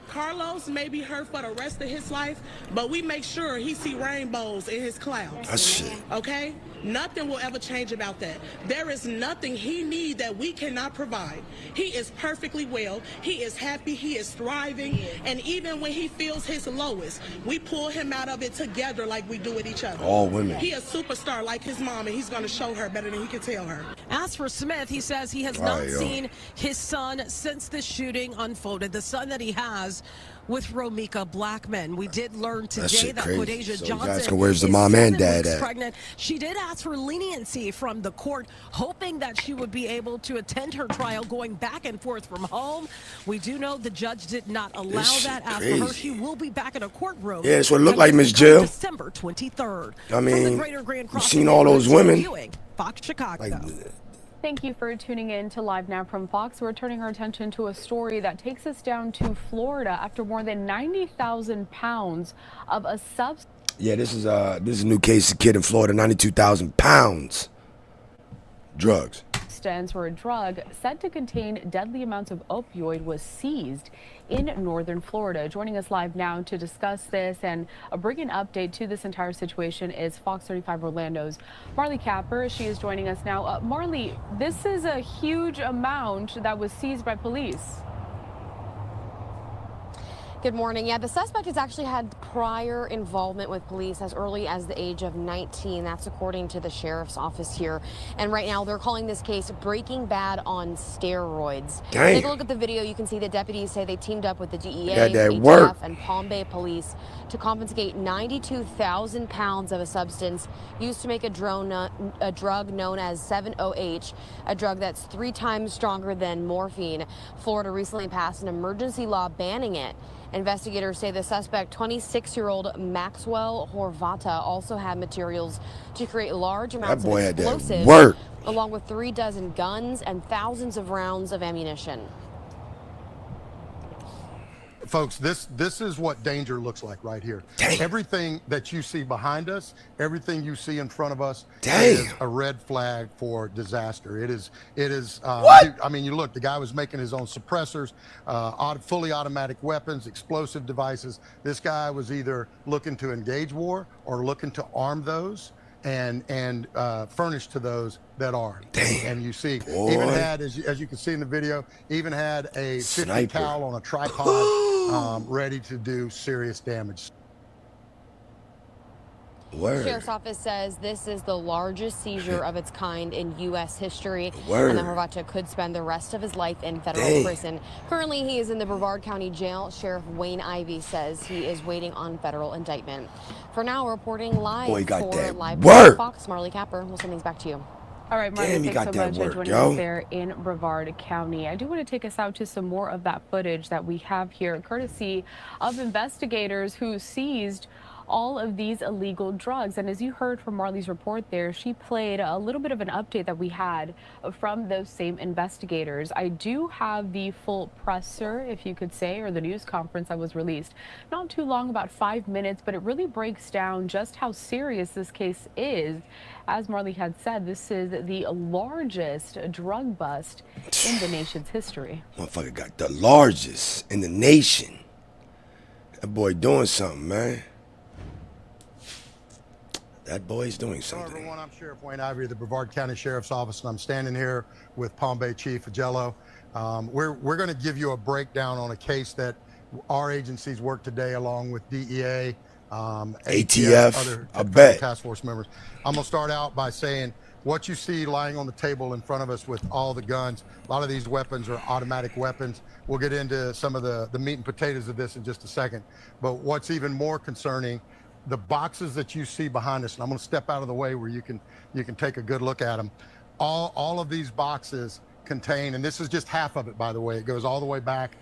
Carlos may be hurt for the rest of his life, but we make sure he see rainbows in his clouds. That's shit. Okay? Nothing will ever change about that. There is nothing he needs that we cannot provide. He is perfectly well. He is happy. He is thriving. And even when he feels his lowest, we pull him out of it together like we do with each other. All women. He a superstar like his mom, and he's going to show her better than he can tell her. As for Smith, he says he has not seen his son since the shooting unfolded. The son that he has with Romika Blackman. We did learn today that Quadesia Johnson where's the is mom and 7 dad weeks at? pregnant. She did ask for leniency from the court, hoping that she would be able to attend her trial going back and forth from home. We do know the judge did not allow that. As for her, she will be back in a courtroom. Yeah, that's what it looked like, Miss Jill. December 23rd. I mean, you've seen all those women. Fox Chicago. Thank you for tuning in to Live Now from Fox. We're turning our attention to a story that takes us down to Florida after more than 90,000 pounds of a substance. Yeah, this is a new case. A kid in Florida, 92,000 pounds. Drugs. Where a drug said to contain deadly amounts of opioid was seized in northern Florida. Joining us live now to discuss this and bring an update to this entire situation is Fox 35 Orlando's Marley Capper. She is joining us now. Marley, this is a huge amount that was seized by police. Good morning. Yeah, the suspect has actually had prior involvement with police as early as the age of 19. That's according to the sheriff's office here. And right now they're calling this case Breaking Bad on steroids. Damn. Take a look at the video. You can see the deputies say they teamed up with the DEA, work. and Palm Bay police to confiscate 92,000 pounds of a substance used to make a drug known as 7-OH, a drug that's 3 times stronger than morphine. Florida recently passed an emergency law banning it. Investigators say the suspect, 26-year-old Maxwell Horvata, also had materials to create large amounts of explosives, along with 3 dozen guns and thousands of rounds of ammunition. Folks, this is what danger looks like right here. Damn. Everything that you see behind us, everything you see in front of us is a red flag for disaster. It is what? I mean, you look, the guy was making his own suppressors, fully automatic weapons, explosive devices. This guy was either looking to engage war or looking to arm those and furnish to those that are. And you see, even had, as you can see in the video, even had a 50 cal on a tripod ready to do serious damage. Word. The sheriff's office says this is the largest seizure of its kind in U.S. history. Word. And that Hrvacha could spend the rest of his life in federal Dang. prison. Currently, he is in the Brevard County Jail. Sheriff Wayne Ivey says he is waiting on federal indictment. For now, reporting live Boy, got for that Live work. Fox, Marley Capper. We'll send things back to you. All right, Marley, Damn, you thanks got so that much for work, joining yo. us there in Brevard County. I do want to take us out to some more of that footage that we have here, courtesy of investigators who seized all of these illegal drugs. And as you heard from Marley's report there, she played a little bit of an update that we had from those same investigators. I do have the full presser, if you could say, or the news conference that was released not too long, about 5 minutes, but it really breaks down just how serious this case is. As Marley had said, this is the largest drug bust in the nation's history. Motherfucker got the largest in the nation. That boy doing something, man. That boy's doing something. Hello, everyone. I'm Sheriff Wayne Ivey of the Brevard County Sheriff's Office, and I'm standing here with Palm Bay Chief Agello. We're going to give you a breakdown on a case that our agencies worked today along with DEA, ATF, other I bet. task force members. I'm going to start out by saying what you see lying on the table in front of us with all the guns. A lot of these weapons are automatic weapons. We'll get into some of the meat and potatoes of this in just a second. But what's even more concerning, the boxes that you see behind us, and I'm going to step out of the way where you can take a good look at them. All of these boxes contain, and this is just half of it, by the way, it goes all the way back,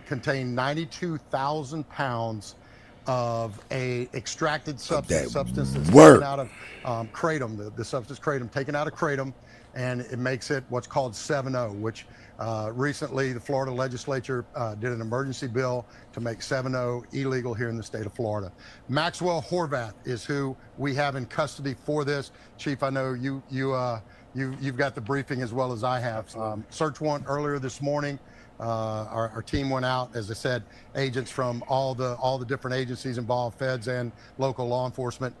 contain 92,000 pounds of a extracted substance that's taken out of kratom, the substance kratom, taken out of kratom, and it makes it what's called 7-0, which recently the Florida legislature did an emergency bill to make 7-0 illegal here in the state of Florida. Maxwell Horvath is who we have in custody for this. Chief, I know you've got the briefing as well as I have. Search warrant earlier this morning. Our team went out, as I said, agents from all the different agencies involved, feds and local law enforcement,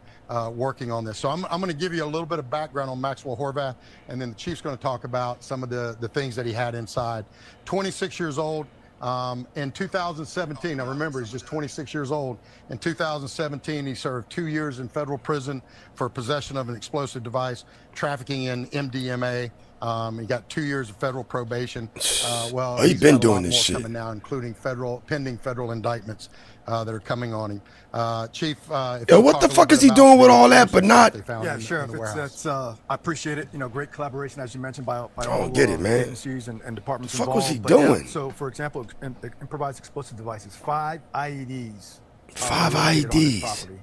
working on this. So I'm going to give you a little bit of background on Maxwell Horvath, and then the chief's going to talk about some of the things that he had inside. 26 years old. In 2017, now remember, he's just 26 years old. In 2017, he served 2 years in federal prison for possession of an explosive device, trafficking in MDMA. He got 2 years of federal probation. Well, he's been doing this shit coming now, including pending federal indictments that are coming on him. Chief, yo, what the fuck is he doing with all that, but not? Yeah, Sheriff, I appreciate it. You know, great collaboration, as you mentioned, by all get it, man. agencies and departments The fuck involved. was he But doing? Yeah, so, for example, improvised explosive devices, 5 IEDs. 5 on his IEDs. property,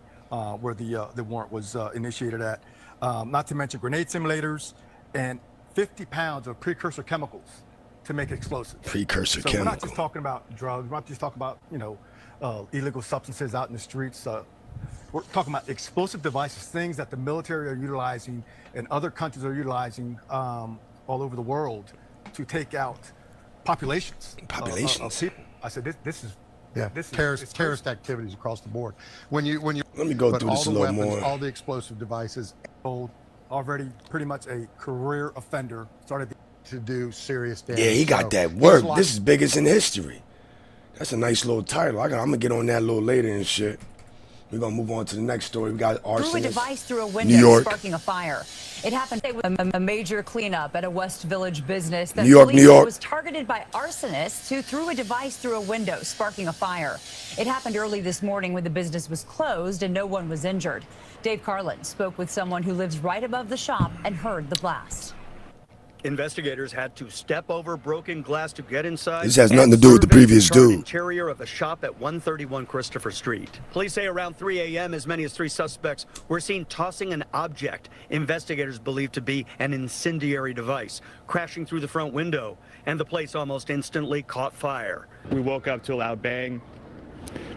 where the warrant was initiated at. Not to mention grenade simulators and 50 pounds of precursor chemicals to make explosives. Precursor so we're not chemical. just talking about drugs. We're not just talking about, illegal substances out in the streets. We're talking about explosive devices, things that the military are utilizing and other countries are utilizing all over the world to take out populations. Of people. I said, this is terrorist activities across the board. When you let me go through this a little more. All the explosive devices. Already pretty much a career offender, started to do serious damage. Yeah, he got that work. This is biggest in history. That's a nice little title. I'm gonna get on that a little later and shit. We're gonna move on to the next story. We got arsonist. Threw a device through a New window, York. sparking a fire. It happened with a major cleanup at a West Village business that New York. was targeted by arsonists who threw a device through a window, sparking a fire. It happened early this morning when the business was closed and no one was injured. Dave Carlin spoke with someone who lives right above the shop and heard the blast. Investigators had to step over broken glass to get inside. This has nothing to do with the previous dude. Interior of a shop at 131 Christopher Street. Police say around 3 a.m., as many as 3 suspects were seen tossing an object investigators believe to be an incendiary device, crashing through the front window, and the place almost instantly caught fire. We woke up to a loud bang.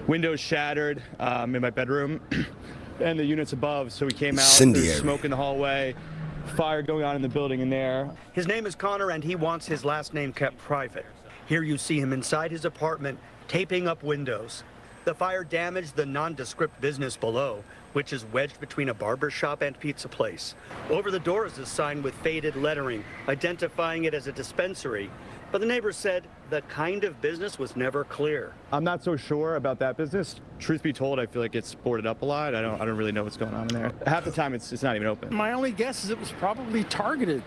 Windows shattered in my bedroom and the units above, so we came out. There's smoke in the hallway. Fire going on in the building in there. His name is Connor, and he wants his last name kept private. Here you see him inside his apartment, taping up windows. The fire damaged the nondescript business below, which is wedged between a barber shop and pizza place. Over the door is a sign with faded lettering, identifying it as a dispensary. But the neighbor said the kind of business was never clear. I'm not so sure about that business. Truth be told, I feel like it's boarded up a lot. I don't really know what's going on in there. Half the time, it's not even open. My only guess is it was probably targeted,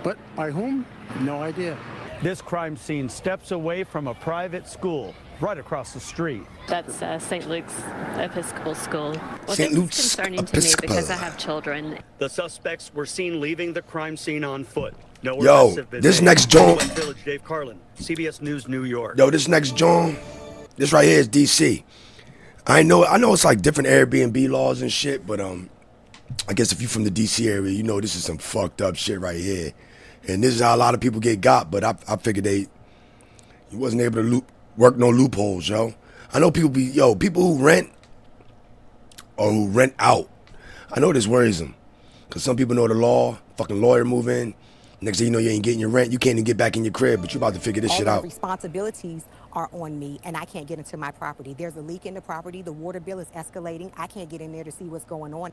but by whom? No idea. This crime scene steps away from a private school right across the street. That's St. Luke's Episcopal School. Well, St. this Luke's is concerning to me because I have children. The suspects were seen leaving the crime scene on foot. No Yo, arrests have been this made. next joint- West Village, Dave Carlin, CBS News, New York. Yo, this next joint, this right here is DC. I know it's like different Airbnb laws and shit, but I guess if you're from the DC area, you know this is some fucked up shit right here. And this is how a lot of people get got, but I figured he wasn't able to work no loopholes, yo. I know people who rent or who rent out. I know this worries them. Because some people know the law, fucking lawyer move in. Next thing you know, you ain't getting your rent. You can't even get back in your crib, but you about to figure this shit All out. the responsibilities are on me, and I can't get into my property. There's a leak in the property. The water bill is escalating. I can't get in there to see what's going on.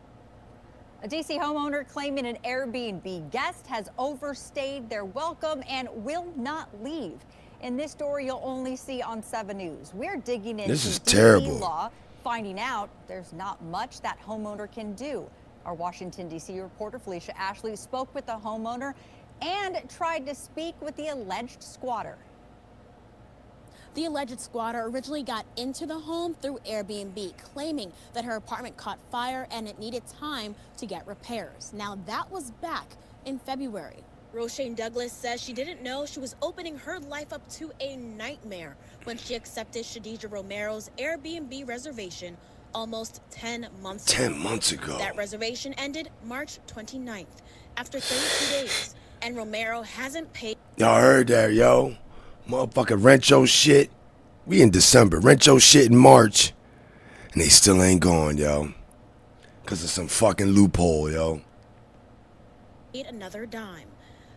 A D.C. homeowner claiming an Airbnb guest has overstayed their welcome and will not leave. In this story you'll only see on 7 News. We're digging into This is D.C. terrible. law, finding out there's not much that homeowner can do. Our Washington, D.C. reporter Felicia Ashley spoke with the homeowner and tried to speak with the alleged squatter. The alleged squatter originally got into the home through Airbnb, claiming that her apartment caught fire and it needed time to get repairs. Now that was back in February. Roshane Douglas says she didn't know she was opening her life up to a nightmare when she accepted Shadija Romero's Airbnb reservation almost 10 months ago. 10 months ago. That reservation ended March 29th after 32 days, and Romero hasn't paid. Y'all heard that, yo. Motherfucker, rent your shit. We in December. Rent your shit in March. And they still ain't gone, yo. Because of some fucking loophole, yo. Another dime.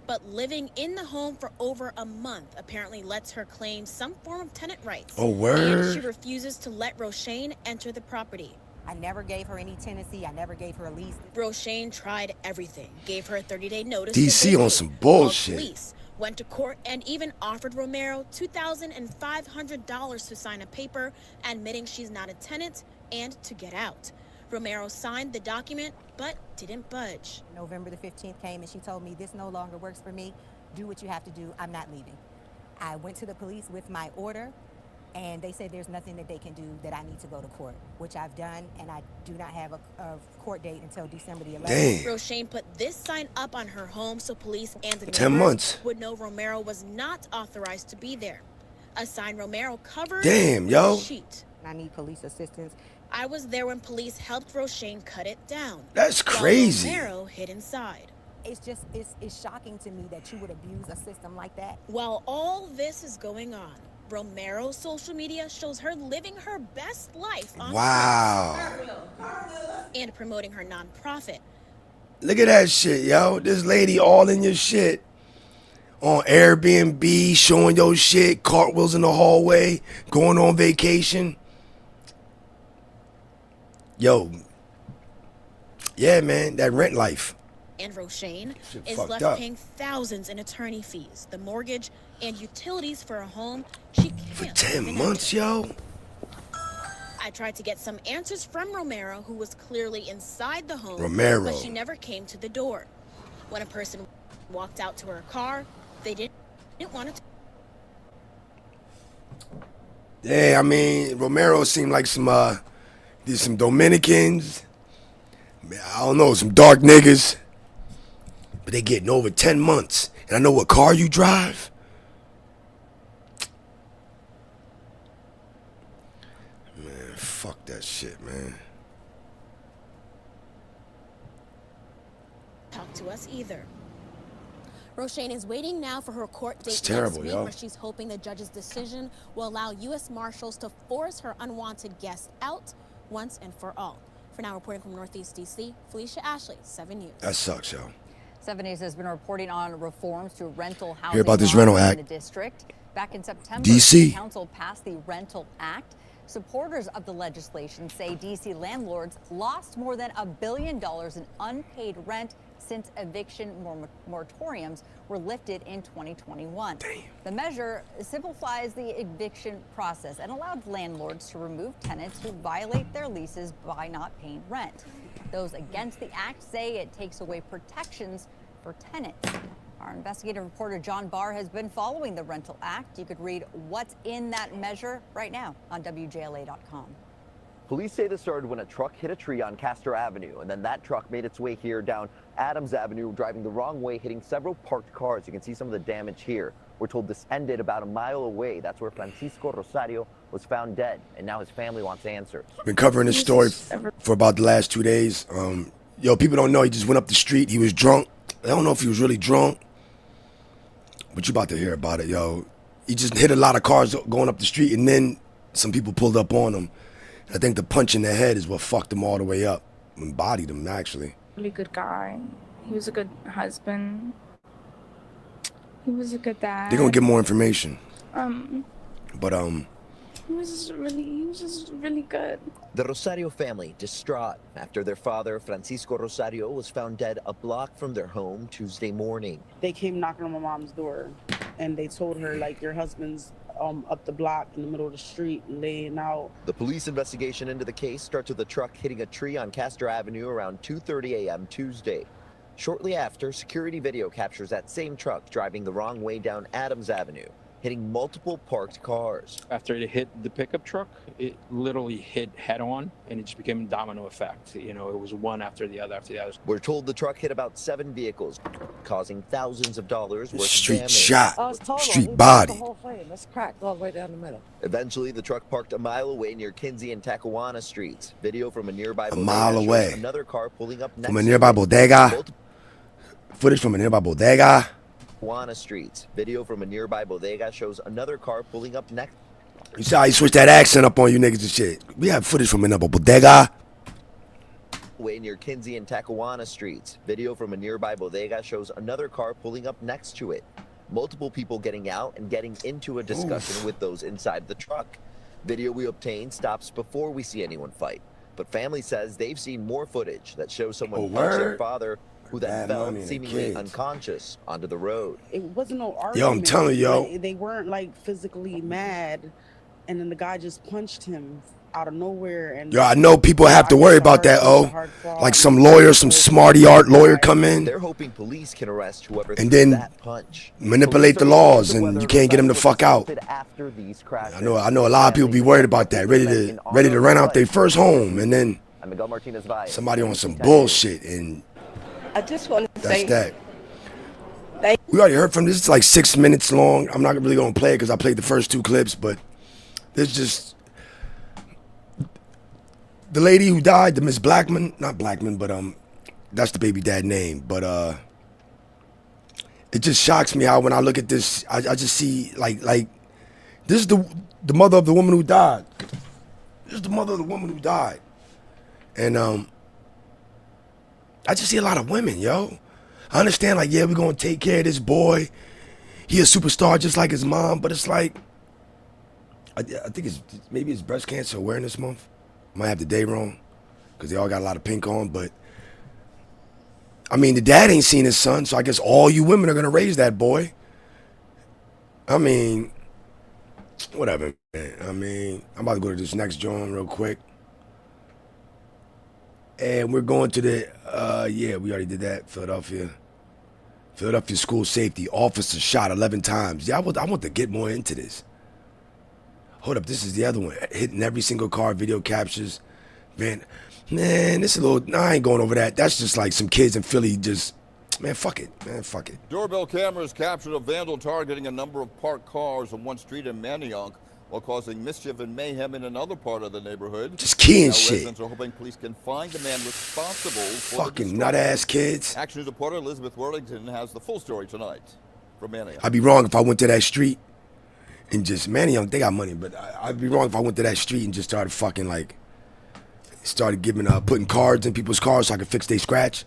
But living in the home for over a month apparently lets her claim some form of tenant rights. Oh, word. And she refuses to let Roshane enter the property. I never gave her any tenancy. I never gave her a lease. Roshane tried everything. Gave her a 30-day notice. DC on some bullshit. Police went to court and even offered Romero $2,500 to sign a paper admitting she's not a tenant and to get out. Romero signed the document but didn't budge. November the 15th came and she told me, this no longer works for me. Do what you have to do. I'm not leaving. I went to the police with my order and they said there's nothing that they can do, that I need to go to court, which I've done, and I do not have a court date until December the 11th. Damn. Roshane put this sign up on her home so police and the 10 neighbors months. would know Romero was not authorized to be there. A sign Romero covered Damn, with yo. a sheet. I need police assistance. I was there when police helped Roshane cut it down. That's while crazy. Romero hid inside. It's shocking to me that you would abuse a system like that. While all this is going on, Romero's social media shows her living her best life on Wow. and promoting her nonprofit. Look at that shit, yo. This lady all in your shit. On Airbnb, showing your shit, cartwheels in the hallway, going on vacation. Yo. Yeah, man, that rent life. And Roshane Shit is fucked left up. paying thousands in attorney fees, the mortgage, and utilities for a home she For can't 10 even months, enter. yo. I tried to get some answers from Romero, who was clearly inside the home, Romero. but she never came to the door. When a person walked out to her car, they didn't want to. Yeah, I mean, Romero seemed like some Dominicans. I don't know, some dark niggas. But they getting over 10 months. And I know what car you drive. Man, fuck that shit, man. Talk to us either. Roshane is waiting now for her court date It's terrible, next week, yo. where she's hoping the judge's decision will allow U.S. Marshals to force her unwanted guest out once and for all. For now, reporting from Northeast D.C., Felicia Ashley, 7 News. That sucks, yo. 7 News has been reporting on reforms to rental housing Hear about this laws rental in act. the district. Back in September, DC. the council passed the Rental Act. Supporters of the legislation say D.C. landlords lost more than $1 billion in unpaid rent since eviction moratoriums were lifted in 2021. Damn. The measure simplifies the eviction process and allowed landlords to remove tenants who violate their leases by not paying rent. Those against the act say it takes away protections for tenants. Our investigative reporter John Barr has been following the Rental Act. You could read what's in that measure right now on WJLA.com. Police say this started when a truck hit a tree on Castor Avenue, and then that truck made its way here down Adams Avenue, driving the wrong way, hitting several parked cars. You can see some of the damage here. We're told this ended about a mile away. That's where Francisco Rosario was found dead, and now his family wants answers. Been covering this story for about the last 2 days. Yo, people don't know he just went up the street. He was drunk. I don't know if he was really drunk, but you're about to hear about it, yo. He just hit a lot of cars going up the street, and then some people pulled up on him. I think the punch in the head is what fucked him all the way up and bodied him, actually. Really good guy. He was a good husband. He was a good dad. They're gonna get more information. But he was just really good. The Rosario family distraught after their father, Francisco Rosario, was found dead a block from their home Tuesday morning. They came knocking on my mom's door, and they told her, like, your husband's up the block in the middle of the street laying out. The police investigation into the case starts with a truck hitting a tree on Castor Avenue around 2:30 a.m. Tuesday. Shortly after, security video captures that same truck driving the wrong way down Adams Avenue, hitting multiple parked cars. After it hit the pickup truck, it literally hit head on, and it just became a domino effect. You know, it was one after the other after the other. We're told the truck hit about 7 vehicles, causing thousands of dollars worth street of damage. shot, street body. The whole frame. It's cracked all the way down the middle. Eventually, the truck parked a mile away near Kinsey and Tacawana streets. Video from a nearby A mile away. Another car pulling up next From a nearby bodega. Footage from a nearby bodega. Tacawana streets. Video from a nearby bodega shows another car pulling up next. You see how he switched that accent up on you niggas and shit. We have footage from another bodega. Way near Kinsey and Tacawana streets. Video from a nearby bodega shows another car pulling up next to it. Multiple people getting out and getting into a discussion with those inside the truck. Video we obtained stops before we see anyone fight. But family says they've seen more footage that shows someone punch their father, who then fell seemingly unconscious onto the road. It wasn't no argument. Yo, I'm telling you, yo. Like, they weren't like physically mad, and then the guy just punched him out of nowhere. And Yo, I know people have to worry about that, like some lawyer, some smarty art lawyer come in. They're hoping police can arrest whoever And threw then that punch. manipulate the laws, and you can't get them the fuck out. After these crashes, I know a lot of people be worried about that, ready to run out their first home, and then somebody on some bullshit, and I just want to that's say that. We already heard from this. It's like 6 minutes long. I'm not really gonna play it because I played the first 2 clips, but there's just the lady who died, the Miss Blackman, not Blackman, but that's the baby dad name. But it just shocks me how when I look at this, I just see like this is the mother of the woman who died. This is the mother of the woman who died, and I just see a lot of women, yo. I understand, like, yeah, we're gonna take care of this boy. He a superstar just like his mom, but it's like, I think maybe it's Breast Cancer Awareness Month. Might have the day wrong, because they all got a lot of pink on, but I mean, the dad ain't seen his son, so I guess all you women are gonna raise that boy. I mean, whatever, man. I mean, I'm about to go to this next joint real quick. And we're going to the, yeah, we already did that. Philadelphia school safety. Officer shot 11 times. Yeah, I want to get more into this. Hold up, this is the other one. Hitting every single car, video captures. Man, this is a little, I ain't going over that. That's just like some kids in Philly just, man, fuck it. Doorbell cameras captured a vandal targeting a number of parked cars on one street in Manayunk, while causing mischief and mayhem in another part of the neighborhood. Just keying now shit. Residents are hoping police can find the man responsible for Fucking nut-ass kids. Action News reporter Elizabeth Worthington has the full story tonight from Manayunk. I'd be wrong if I went to that street and just, Manayunk, they got money, but I'd be wrong if I went to that street and just started fucking like, started giving, putting cards in people's cars so I could fix their scratch.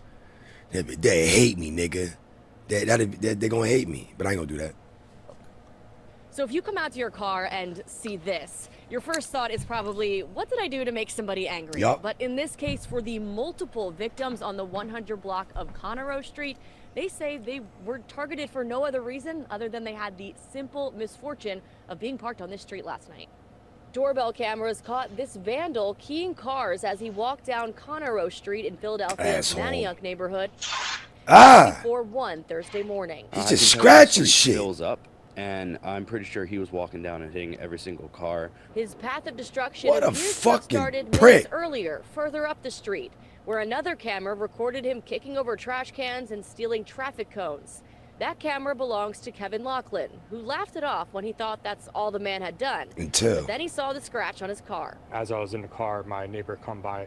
They hate me, nigga. They gonna hate me, but I ain't gonna do that. So if you come out to your car and see this, your first thought is probably, what did I do to make somebody angry? Yup. But in this case, for the multiple victims on the 100 block of Conroe Street, they say they were targeted for no other reason other than they had the simple misfortune of being parked on this street last night. Doorbell cameras caught this vandal keying cars as he walked down Conroe Street in Philadelphia's Manayunk neighborhood before 1 Thursday morning. He's just scratching shit. Fills up, and I'm pretty sure he was walking down and hitting every single car. His path of destruction What a appears to have fucking started prick. minutes earlier, further up the street, where another camera recorded him kicking over trash cans and stealing traffic cones. That camera belongs to Kevin Laughlin, who laughed it off when he thought that's all the man had done. But then he saw the scratch on his car. As I was in the car, my neighbor came by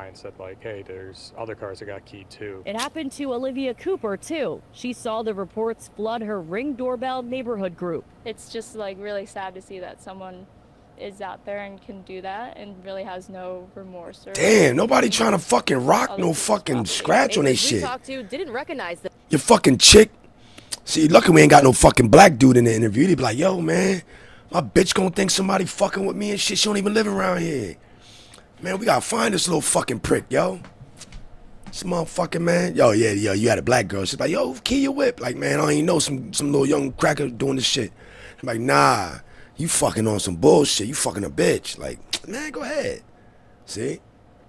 and said, like, hey, there's other cars that got keyed too. It happened to Olivia Cooper, too. She saw the reports flood her Ring Doorbell neighborhood group. It's just like really sad to see that someone is out there and can do that and really has no remorse. Or Damn, nobody trying to fucking rock no fucking scratch on their We shit. talked to didn't recognize them. Your fucking chick. See, lucky we ain't got no fucking black dude in the interview. They be like, yo, man, my bitch gonna think somebody fucking with me and shit. She don't even live around here. Man, we gotta find this little fucking prick, yo. This motherfucking man. Yo, you had a black girl. She's like, yo, key your whip. Like, man, I don't even know some little young cracker doing this shit. I'm like, nah, you fucking on some bullshit. You fucking a bitch. Like, man, go ahead. See?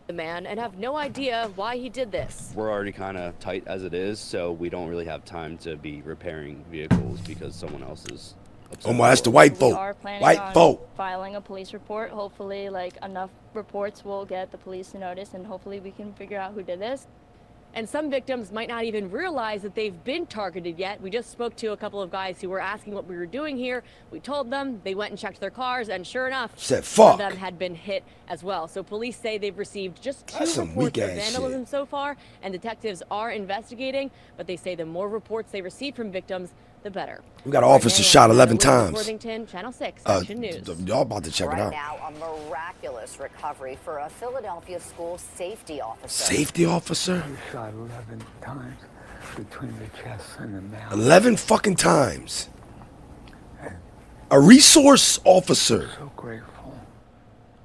The man and have no idea why he did this. We're already kind of tight as it is, so we don't really have time to be repairing vehicles because someone else is upset. Oh my, that's the white We folk. are planning White on folk. filing a police report. Hopefully, like, enough reports will get the police to notice, and hopefully we can figure out who did this. And some victims might not even realize that they've been targeted yet. We just spoke to a couple of guys who were asking what we were doing here. We told them, they went and checked their cars, and sure enough, Said, some of "Fuck." them had been hit as well. So police say they've received just 2 That's some reports of weak-ass vandalism so far, and detectives are investigating, but they say the more reports they receive from victims, the better. We got an officer shot 11 times. Worthington, Channel 6, Action News. Y'all about to check it out. Right now, a miraculous recovery for a Philadelphia school safety officer. Safety officer? Shot 11 times between the chest and the mouth. 11 fucking times. A resource officer. So grateful.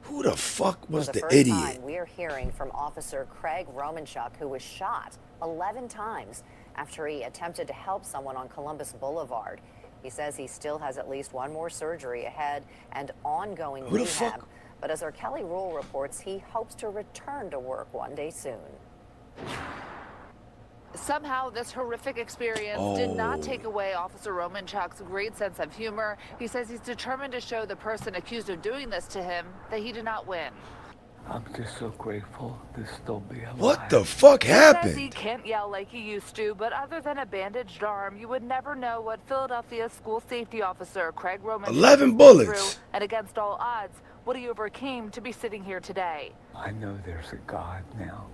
Who the fuck was For the first idiot? time, we're hearing from Officer Craig Romanchuk, who was shot 11 times after he attempted to help someone on Columbus Boulevard. He says he still has at least one more surgery ahead and ongoing Who the rehab. fuck? But as our Kelly Rule reports, he hopes to return to work one day soon. Somehow, this horrific experience did not take away Officer Romanchuk's great sense of humor. He says he's determined to show the person accused of doing this to him that he did not win. I'm just so grateful to still be alive. What the fuck He says he happened? can't yell like he used to, but other than a bandaged arm, you would never know what Philadelphia school safety officer Craig Romanchuk 11 went bullets. through, and against all odds, what he overcame to be sitting here today. I know there's a God now.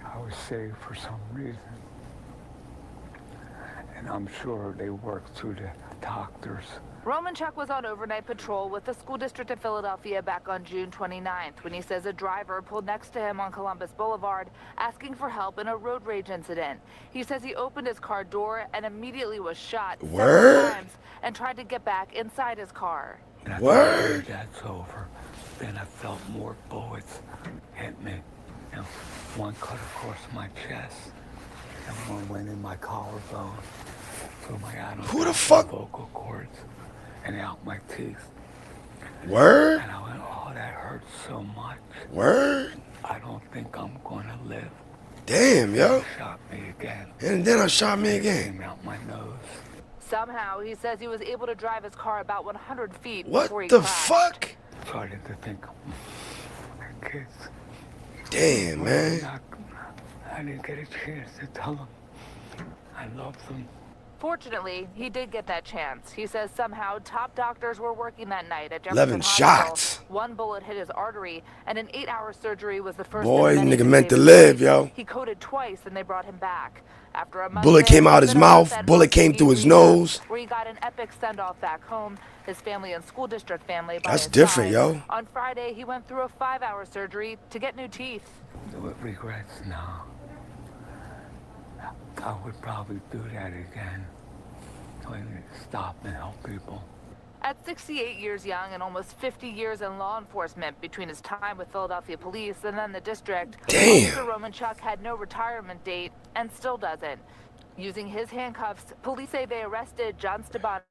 I was saved for some reason. And I'm sure they worked through the doctors. Romanchuk was on overnight patrol with the school district of Philadelphia back on June 29th when he says a driver pulled next to him on Columbus Boulevard asking for help in a road rage incident. He says he opened his car door and immediately was shot several times and tried to get back inside his car. And I Word. thought, that's over. Then I felt more bullets hit me. And one cut across my chest, and one went in my collarbone, through my Who the fuck? vocal cords, and out my teeth. Word? And I went, oh, that hurts so much. Word? I don't think I'm gonna live. Damn, yo. They shot me again. And then I shot me again. Came out my nose. Somehow, he says he was able to drive his car about 100 feet What before he the crashed. fuck? Started to think, my kids. Damn, man. I didn't get a chance to tell them I love them. Fortunately, he did get that chance. He says somehow top doctors were working that night at Jefferson 11 Hospital. shots. One bullet hit his artery, and an 8-hour surgery was the first. Boy, of many nigga to meant to save his live, life. yo. He coded twice, and they brought him back. After a month Bullet there, came out he's his been on mouth, that bullet came through his rehab, nose. where he got an epic send-off back home. His family and school district family by That's his different, side. yo. On Friday, he went through a 5-hour surgery to get new teeth. With regrets now. I would probably do that again. So I need to stop and help people. At 68 years young and almost 50 years in law enforcement between his time with Philadelphia police and then the district, Officer Romanchuk had no retirement date and still doesn't. Using his handcuffs, police say they arrested John Stabano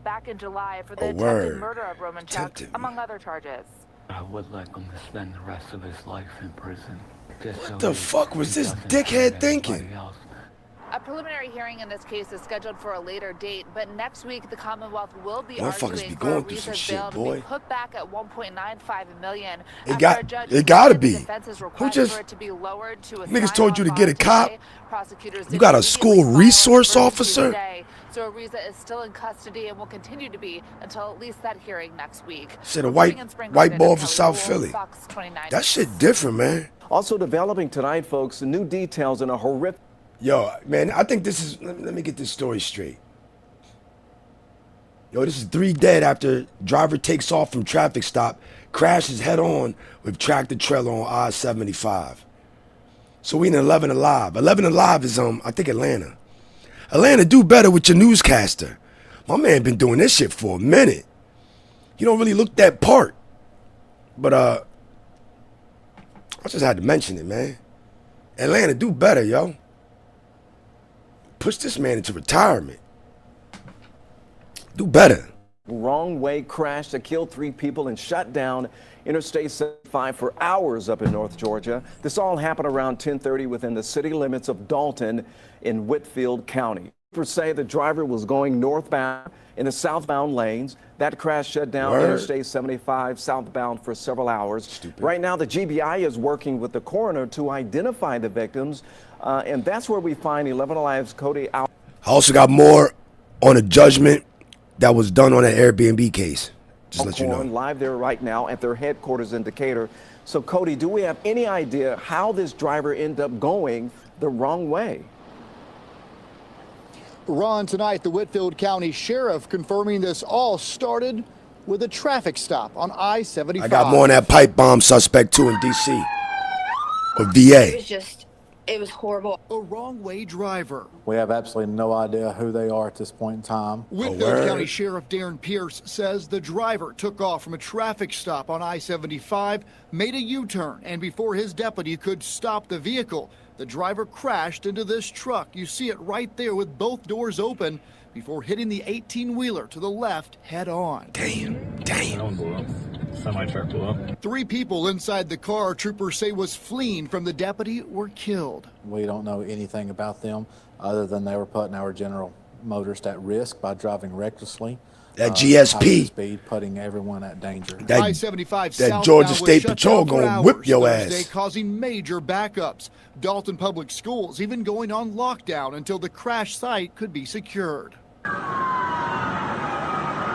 back in July for the attempted murder of Romanchuk, among other charges. I would like him to spend the rest of his life in prison. What the fuck was this dickhead thinking? A preliminary hearing in this case is scheduled for a later date, but next week the Commonwealth will be Motherfuckers be arguing for going through some Ariza's shit, bail to boy. be put back at $1.95 million. It gotta be. Who just niggas told you to get a cop? You got a school resource officer? So Ariza is still in custody and will continue to be until at least that hearing next week. Said a white boy from South Philly. That shit different, man. Also developing tonight, folks, new details in a horrific. Yo, man, I think this is, let me get this story straight. Yo, this is 3 dead after driver takes off from traffic stop, crashes head on with tractor trailer on I-75. So we in 11 alive. 11 alive is, I think Atlanta. Atlanta, do better with your newscaster. My man been doing this shit for a minute. He don't really look that part. But, I just had to mention it, man. Atlanta, do better, yo. Push this man into retirement. Do better. Wrong way crash that killed 3 people and shut down Interstate 75 for hours up in North Georgia. This all happened around 10:30 within the city limits of Dalton in Whitfield County. Troopers say the driver was going northbound in the southbound lanes. That crash shut down Interstate 75 southbound for several hours. Right now, the GBI is working with the coroner to identify the victims, and that's where we find 11 Alive's Cody out. I also got more on a judgment that was done on an Airbnb case. Just let you know. Live there right now at their headquarters in Decatur. So, Cody, do we have any idea how this driver ended up going the wrong way? Ron, tonight, the Whitfield County Sheriff confirming this all started with a traffic stop on I-75. I got more on that pipe bomb suspect, too, in D.C. or VA. It was horrible. A wrong-way driver. We have absolutely no idea who they are at this point in time. Whitfield County Sheriff Darren Pierce says the driver took off from a traffic stop on I-75, made a U-turn, and before his deputy could stop the vehicle, the driver crashed into this truck. You see it right there with both doors open before hitting the 18-wheeler to the left head-on. Damn. Semi-truck blew up. 3 people inside the car troopers say was fleeing from the deputy were killed. We don't know anything about them other than they were putting our general motorist at risk by driving recklessly. That GSP. Speed, putting everyone at danger. I-75 that Georgia State Patrol gonna whip your ass. Causing major backups. Dalton Public Schools even going on lockdown until the crash site could be secured.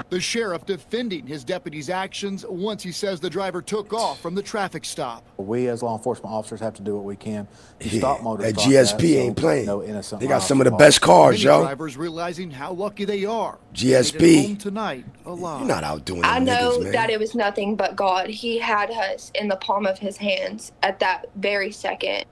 The sheriff defending his deputy's actions once he says the driver took off from the traffic stop. We as law enforcement officers have to do what we can to stop motorists. That GSP ain't playing. They got some of the best cars, yo. Drivers realizing how lucky they are. GSP. Home tonight, alive. You're not out doing I know niggas, man. that it was nothing but God. He had us in the palm of his hands at that very second.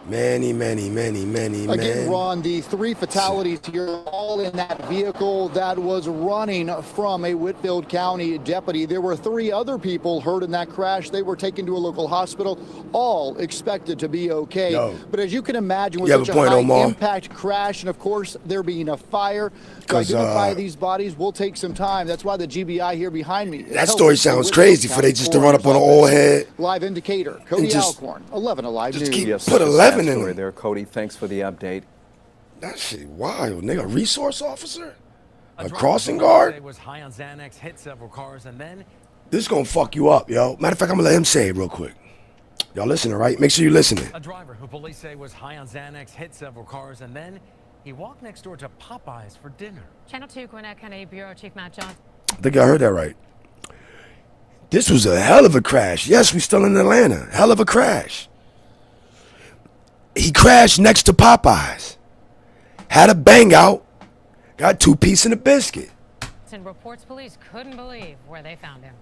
Many, Again, Ron, the 3 fatalities here, all in that vehicle that was running from a Whitfield County deputy. There were 3 other people hurt in that crash. They were taken to a local hospital, all expected to be okay. But as you can imagine, with such a high-impact crash, and of course, there being a fire, to identify these bodies will take some time. That's why the GBI here behind me. That story sounds crazy for they just to run up on an old head. Live indicator, Cody Alcorn, 11 Alive News. Just put 11 in them. There, Cody. Thanks for the update. That shit wild, nigga. A resource officer? A crossing guard? Was high on Xanax, hit several cars, and then This gonna fuck you up, yo. Matter of fact, I'm gonna let him say it real quick. Y'all listening, right? Make sure you listening. A driver who police say was high on Xanax hit several cars, and then he walked next door to Popeyes for dinner. Channel 2 Gwinnett County Bureau Chief Matt Johnson. I think I heard that right. This was a hell of a crash. Yes, we still in Atlanta. Hell of a crash. He crashed next to Popeyes. Had a bang out. Got 2 pieces and a biscuit. And reports police couldn't believe where they found him.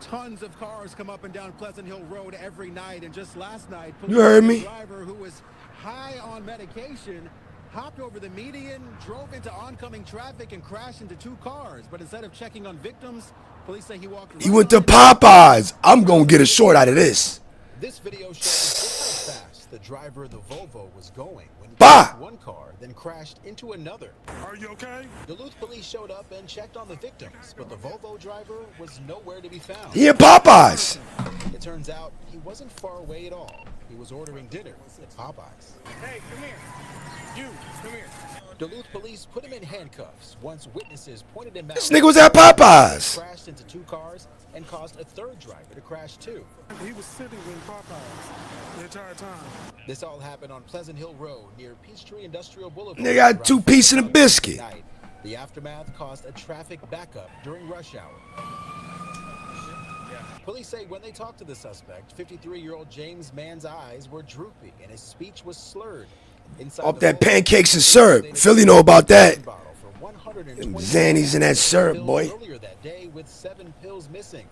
Tons of cars come up and down Pleasant Hill Road every night, and just last night, you heard me. A driver who was high on medication hopped over the median, drove into oncoming traffic, and crashed into 2 cars. But instead of checking on victims, police say he walked. He went to Popeyes. I'm gonna get a short out of this. This video shows just how fast the driver of the Volvo was going when he Bah! crashed one car, then crashed into another. Are you okay? Duluth police showed up and checked on the victims, but the Volvo driver was nowhere to be found. He at Popeyes. It turns out he wasn't far away at all. He was ordering dinner at Popeyes. Hey, come here. You, come here. Duluth police put him in handcuffs once witnesses pointed him out. This nigga was at Popeyes. Crashed into 2 cars and caused a third driver to crash too. He was sitting in Popeyes the entire time. This all happened on Pleasant Hill Road near Peachtree Industrial Boulevard. They got 2 pieces of biscuit. The aftermath caused a traffic backup during rush hour. Police say when they talked to the suspect, 53-year-old James Mann's eyes were droopy and his speech was slurred. Off that pancakes and syrup. Philly know about that. Them Xannies in that syrup, boy. Earlier that day with 7 pills missing.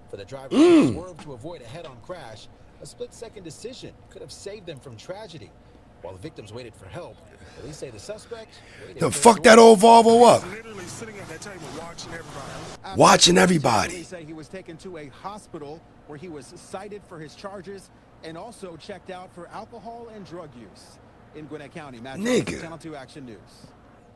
For the driver to swerve to avoid a head-on crash, a split-second decision could have saved them from tragedy. While the victims waited for help, police say the suspect Then fuck that old Volvo up. literally sitting at that table watching everybody. Watching everybody. Police say he was taken to a hospital where he was cited for his charges and also checked out for alcohol and drug use in Gwinnett County. Matt Jones, Nigga. Channel 2 Action News.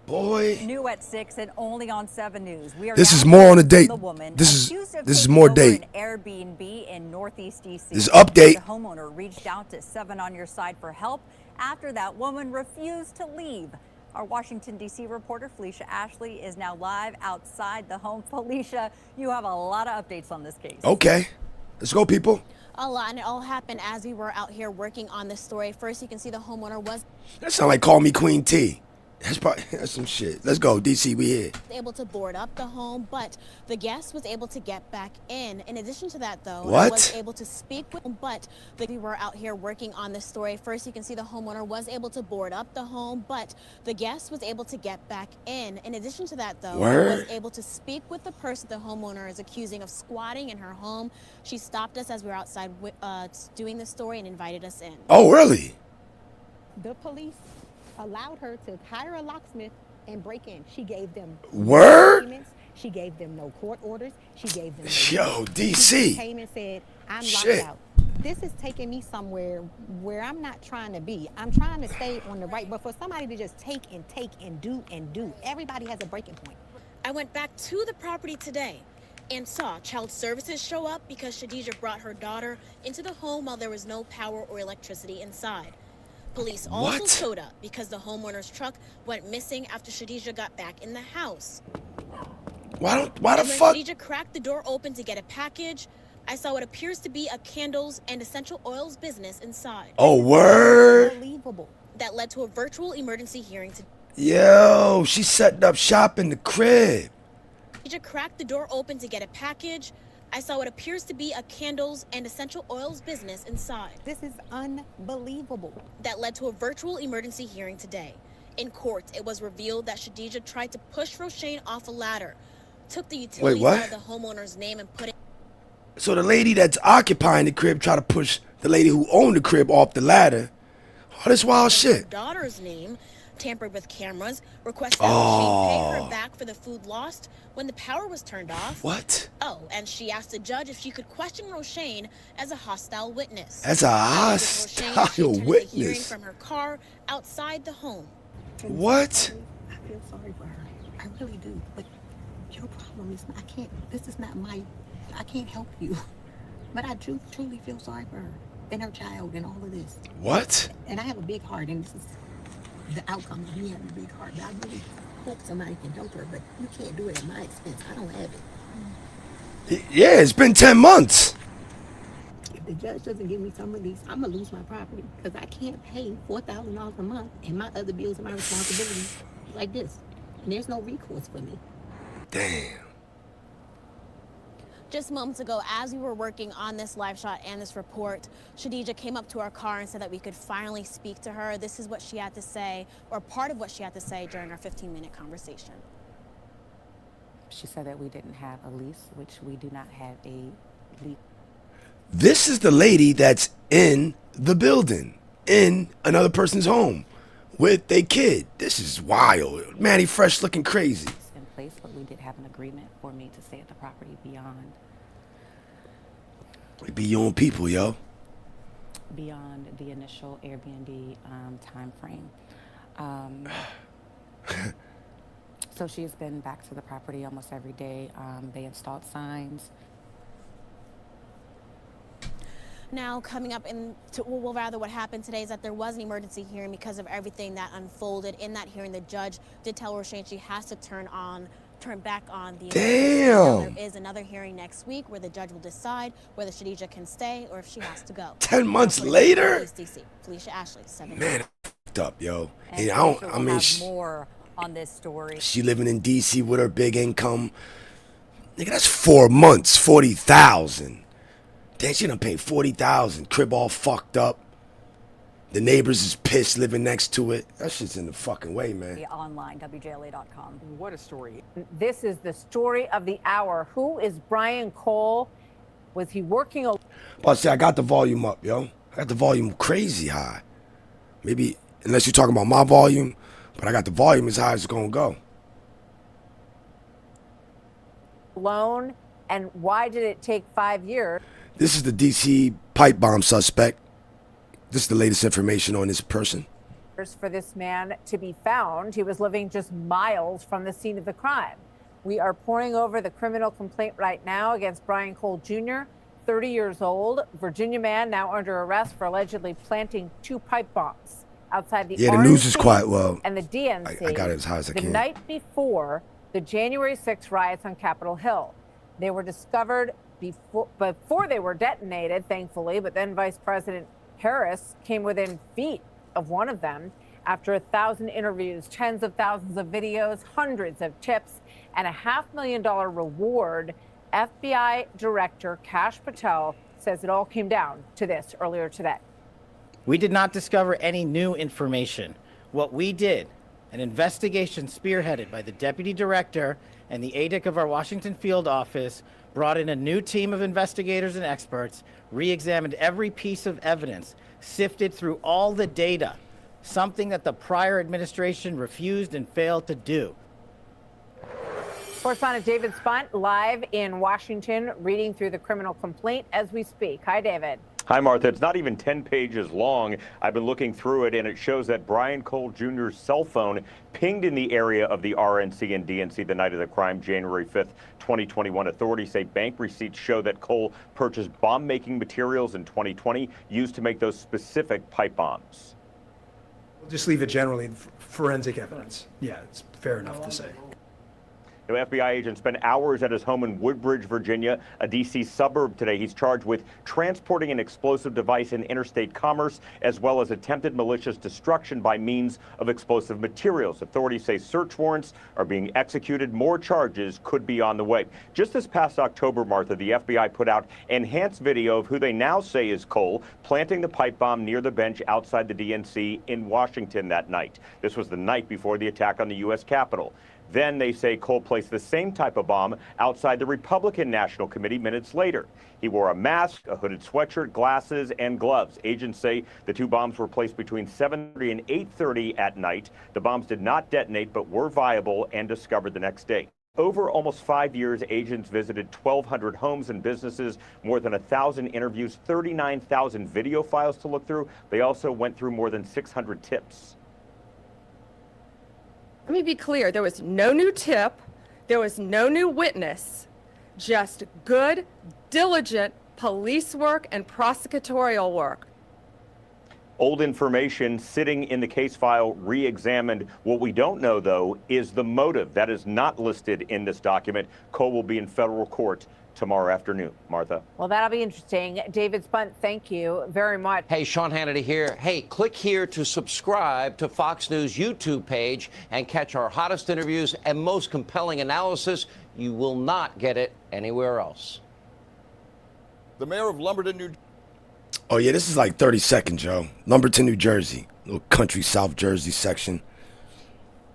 Boy. New at 6 and only on 7 News. We are This now is more on the date. the woman This is accused of this is taking more over date. an Airbnb in Northeast DC. This is update. The homeowner reached out to 7 on Your Side for help after that woman refused to leave. Our Washington, D.C. reporter Felicia Ashley is now live outside the home. Felicia, you have a lot of updates on this case. Okay. Let's go, people. A lot, and it all happened as we were out here working on this story. First, you can see the homeowner was That sound like Call Me Queen T. That's some shit. Let's go, DC. We here. able to board up the home, but the guest was able to get back in. In addition to that, though, What? I was able to speak with him, but we were out here working on this story. First, you can see the homeowner was able to board up the home, but the guest was able to get back in. In addition to that, though, I was able to speak with the person the homeowner is accusing of squatting in her home. She stopped us as we were outside doing the story and invited us in. Oh, really? The police allowed her to hire a locksmith and break in. She gave them Word? documents. She gave them no court orders. She gave them Yo, DC. She came and said, I'm Shit. locked out. This is taking me somewhere where I'm not trying to be. I'm trying to stay on the right, but for somebody to just take and do, everybody has a breaking point. I went back to the property today and saw child services show up because Shadija brought her daughter into the home while there was no power or electricity inside. Police also What? showed up because the homeowner's truck went missing after Shadija got back in the house. Why the And when fuck? Shadija cracked the door open to get a package, I saw what appears to be a candles and essential oils business inside. Oh, word. Unbelievable. That led to a virtual emergency hearing today. Yo, she setting up shop in the crib. Shadija cracked the door open to get a package. I saw what appears to be a candles and essential oils business inside. This is unbelievable. That led to a virtual emergency hearing today. In court, it was revealed that Shadija tried to push Roshane off a ladder, took the utilities what? out of the homeowner's name and put it. So the lady that's occupying the crib tried to push the lady who owned the crib off the ladder. Oh, this wild shit. Her daughter's name, tampered with cameras, requested that Roshane pay her back for the food lost when the power was turned off. What? Oh, and she asked the judge if she could question Roshane as a hostile witness. As a hostile The hearing witness. from her car outside the home. What? I feel sorry for her. I really do. But your problem is I can't. This is not my. I can't help you. But I do truly feel sorry for her and her child and all of this. What? And I have a big heart, and this is the outcome of me having a big heart. But I really hope somebody can help her. But you can't do it at my expense. I don't have it. Yeah, it's been 10 months. If the judge doesn't give me some release, I'm gonna lose my property because I can't pay $4,000 a month and my other bills and my responsibilities like this. And there's no recourse for me. Damn. Just moments ago, as we were working on this live shot and this report, Shadija came up to our car and said that we could finally speak to her. This is what she had to say, or part of what she had to say during our 15-minute conversation. She said that we didn't have a lease, which we do not have a lease. This is the lady that's in the building, in another person's home. with their kid. This is wild. Manny Fresh looking crazy. In place, but we did have an agreement for me to stay at the property beyond We be your own people, yo. the initial Airbnb time frame. So she's been back to the property almost every day. They installed signs. Now, coming up well, rather what happened today is that there was an emergency hearing because of everything that unfolded. In that hearing, the judge did tell Roshane she has to turn back on the emergency. Now, there is another hearing next week where the judge will decide whether Shadija can stay or if she has to go. 10 months later? DC, Felicia Ashley, 7 Man, f***ed up, yo. And I mean, more on this story. she living in D.C. with her big income. Nigga, that's 4 months, 40,000. Damn, she done paid 40,000. Crib all fucked up. The neighbors is pissed living next to it. That shit's in the fucking way, man. Online, WJLA.com. What a story. This is the story of the hour. Who is Brian Cole? Was he working? But see, I got the volume up, yo. I got the volume crazy high. Maybe, unless you're talking about my volume, but I got the volume as high as it's gonna go. Alone, and why did it take 5 years? This is the D.C. pipe bomb suspect. This is the latest information on this person. For this man to be found. He was living just miles from the scene of the crime. We are poring over the criminal complaint right now against Brian Cole Jr., 30 years old, Virginia man now under arrest for allegedly planting 2 pipe bombs outside the the news is quiet. Well, and the DNC. I got it as high as I can. The night before the January 6th riots on Capitol Hill. They were discovered before they were detonated, thankfully, but then Vice President Harris came within feet of one of them after 1,000 interviews, tens of thousands of videos, hundreds of tips, and a $500,000 reward. FBI Director Kash Patel says it all came down to this earlier today. We did not discover any new information. What we did, an investigation spearheaded by the Deputy Director and the ADIC of our Washington field office, brought in a new team of investigators and experts, re-examined every piece of evidence, sifted through all the data, something that the prior administration refused and failed to do. Correspondent David Spunt live in Washington, reading through the criminal complaint as we speak. Hi, David. Hi, Martha. It's not even 10 pages long. I've been looking through it, and it shows that Brian Cole Jr.'s cell phone pinged in the area of the RNC and DNC the night of the crime, January 5th, 2021. Authorities say bank receipts show that Cole purchased bomb-making materials in 2020 used to make those specific pipe bombs. We'll just leave it generally forensic evidence. Yeah, it's fair enough to say. The FBI agent spent hours at his home in Woodbridge, Virginia, a D.C. suburb today. He's charged with transporting an explosive device in interstate commerce, as well as attempted malicious destruction by means of explosive materials. Authorities say search warrants are being executed. More charges could be on the way. Just this past October, Martha, the FBI put out enhanced video of who they now say is Cole planting the pipe bomb near the bench outside the DNC in Washington that night. This was the night before the attack on the U.S. Capitol. Then they say Cole placed the same type of bomb outside the Republican National Committee minutes later. He wore a mask, a hooded sweatshirt, glasses, and gloves. Agents say the 2 bombs were placed between 7:30 and 8:30 at night. The bombs did not detonate, but were viable and discovered the next day. Over almost 5 years, agents visited 1,200 homes and businesses, more than 1,000 interviews, 39,000 video files to look through. They also went through more than 600 tips. Let me be clear, there was no new tip, there was no new witness, just good, diligent police work and prosecutorial work. Old information sitting in the case file re-examined. What we don't know, though, is the motive. That is not listed in this document. Cole will be in federal court tomorrow afternoon. Martha? Well, that'll be interesting. David Spunt, thank you very much. Hey, Sean Hannity here. Hey, click here to subscribe to Fox News YouTube page and catch our hottest interviews and most compelling analysis. You will not get it anywhere else. The mayor of Lumberton, New Oh, yeah, this is like 30 seconds, Joe. Lumberton, New Jersey. Little country South Jersey section.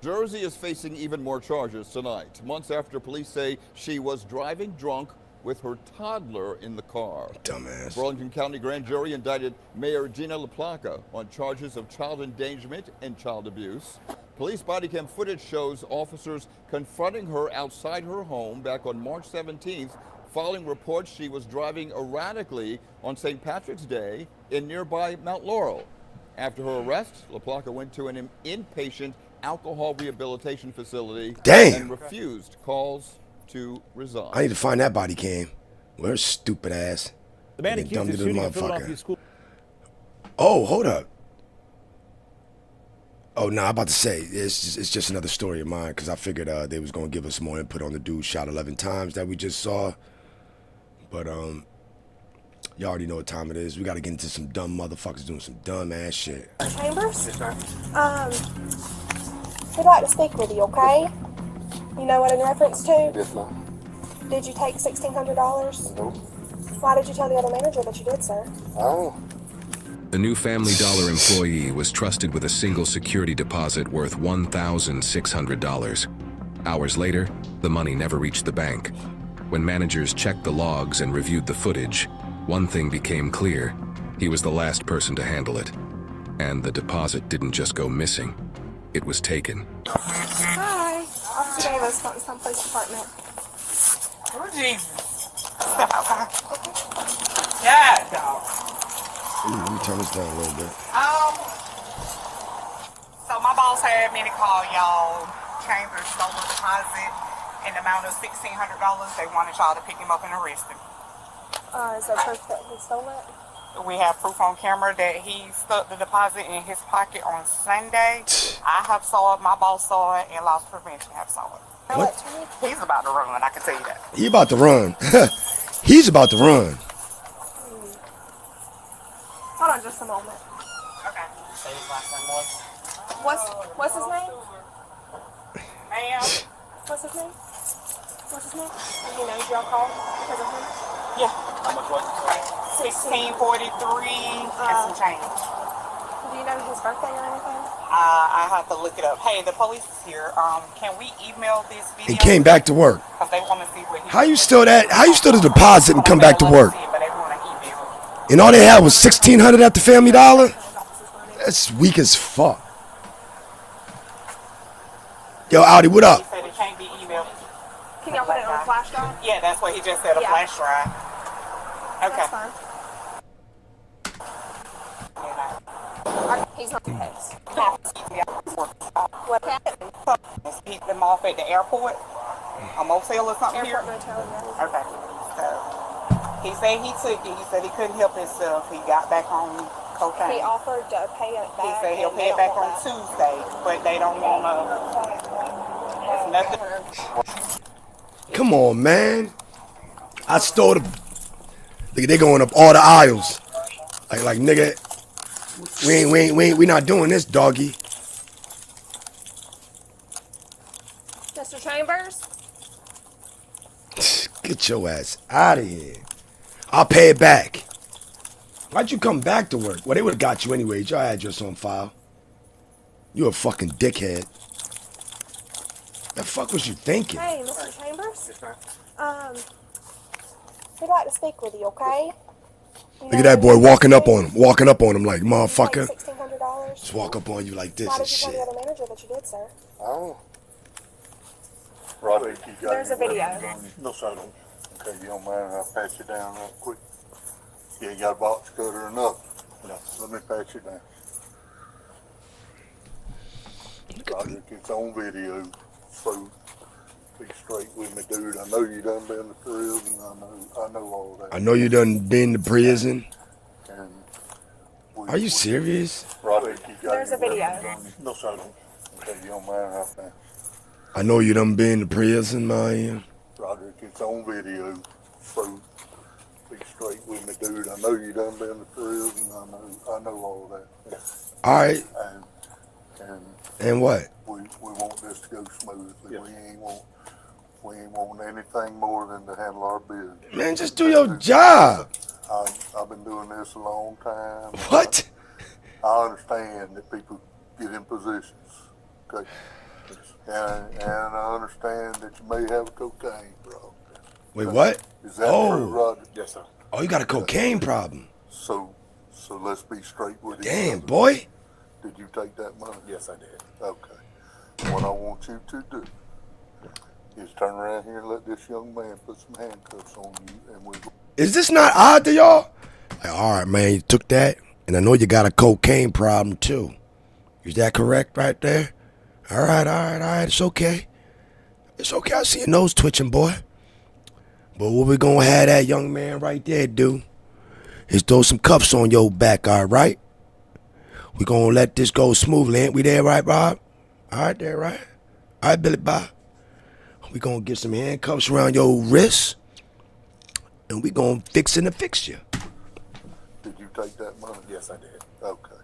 Jersey is facing even more charges tonight, months after police say she was driving drunk with her toddler in the car. Dumbass. Burlington County Grand Jury indicted Mayor Gina LaPlaca on charges of child endangerment and child abuse. Police body cam footage shows officers confronting her outside her home back on March 17th, following reports she was driving erratically on St. Patrick's Day in nearby Mount Laurel. After her arrest, LaPlaca went to an inpatient alcohol rehabilitation facility and refused calls to resign. I need to find that body cam. Where's stupid ass? The man accused of shooting a Philadelphia school. Oh, hold up. Oh, no, I'm about to say, it's just another story of mine, because I figured they was going to give us more input on the dude shot 11 times that we just saw. But, you already know what time it is. We got to get into some dumb motherfuckers doing some dumb ass shit. Chambers? We'd like to speak with you, okay? You know what in reference to? Yes, ma'am. Did you take $1,600? No. Why did you tell the other manager that you did, sir? Oh. The new Family Dollar employee was trusted with a single security deposit worth $1,600. Hours later, the money never reached the bank. When managers checked the logs and reviewed the footage, one thing became clear: he was the last person to handle it. And the deposit didn't just go missing, it was taken. Hi. Officer Davis, Mountain Police Department. Oh, Jesus. Step outside. Yeah, dog. Let me turn this down a little bit. So my boss had me to call y'all Chambers stole a deposit in the amount of $1,600. They wanted y'all to pick him up and arrest him. Is there proof that he stole it? We have proof on camera that he stuck the deposit in his pocket on Sunday. I have saw it, my boss saw it, and loss prevention have saw it. What? He's about to run, I can tell you that. He about to run. He's about to run. Hold on just a moment. Okay. Say his last name was? What's his name? Ma'am. What's his name? What's his name? He knows y'all called because of him? Yeah. How much was it? 1643 and some change. Do you know his birthday or anything? I have to look it up. Hey, the police is here. Can we email this video? He came back to work. Because they want to see what he How you still the deposit and come back to work? And all they had was $1,600 at the Family Dollar? That's weak as fuck. Yo, Audi, what up? He said it can't be emailed. Can y'all put it on a flash drive? Yeah, that's what he just said, a flash drive. Okay. That's fine. He's not the case. What happened? He picked them off at the airport, a motel or something here. Airport motel, yeah. Okay. So he said he took it. He said he couldn't help himself. He got back on cocaine. He offered to pay it back. He said he'll pay it back on Tuesday, but they don't want to. Nothing. Come on, man. I stole the... Look, they going up all the aisles. Like nigga, we not doing this, doggy. Mr. Chambers? Get your ass out of here. I'll pay it back. Why'd you come back to work? Well, they would have got you anyway. Your address on file. You a fucking dickhead. The fuck was you thinking? Hey, Mr. Chambers? We'd like to speak with you, okay? Look at that boy walking up on him like, motherfucker. $1,600? Just walk up on you like this Why and did you tell shit. the other manager that you did, sir? Oh. Robbie, you got There's a video. No, sir, I don't. Okay, you don't mind, I'll pat you down real quick. Yeah, you got a box cutter or nothing? No, let me pat you down. Roger, it's on video, so be straight with me, dude. I know you done been to prison. I know all that. I know you done been to prison. And Are you serious? Robbie, you got There's a video. No, sir, I don't. Okay, you don't mind, I'll pat. I know you done been to prison, man. Roger, it's on video, so be straight with me, dude. I know you done been to prison. I know all that. All right. And what? We want this to go smoothly. Yeah. We ain't want anything more than to handle our business. Man, just do your job. I've been doing this a long time. What? I understand that people get in positions, okay? And I understand that you may have a cocaine problem. Wait, what? Is that true, Roger? Yes, sir. Oh, you got a cocaine problem. So let's be straight with each Damn, other. boy. Did you take that money? Yes, I did. Okay. What I want you to do is turn around here and let this young man put some handcuffs on you, and we'll go. Is this not odd to y'all? Like, all right, man, you took that, and I know you got a cocaine problem too. Is that correct right there? All right. It's okay. It's okay. I see your nose twitching, boy. But what we gonna have that young man right there do is throw some cuffs on your back, all right? We gonna let this go smoothly, ain't we there, right, Rob? All right there, right? All right, Billy Bob. We gonna get some handcuffs around your wrists, and we gonna fix you. Did you take that money? Yes, I did. Okay.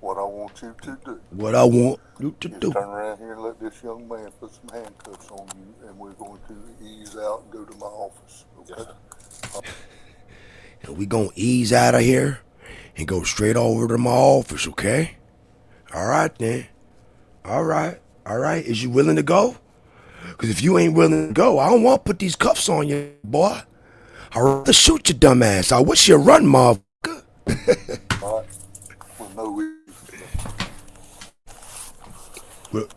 What I want you to do. What I want you to is do. turn around here and let this young man put some handcuffs on you, and we're going to ease out and go to my office. Okay. Yes, And we gonna ease out of here and go straight over to my office, okay? All right then. All right. Is you willing to go? Because if you ain't willing to go, I don't want to put these cuffs on you, boy. I'd rather shoot your dumb ass. I wish you run, motherfucker. All right. Well, no issues.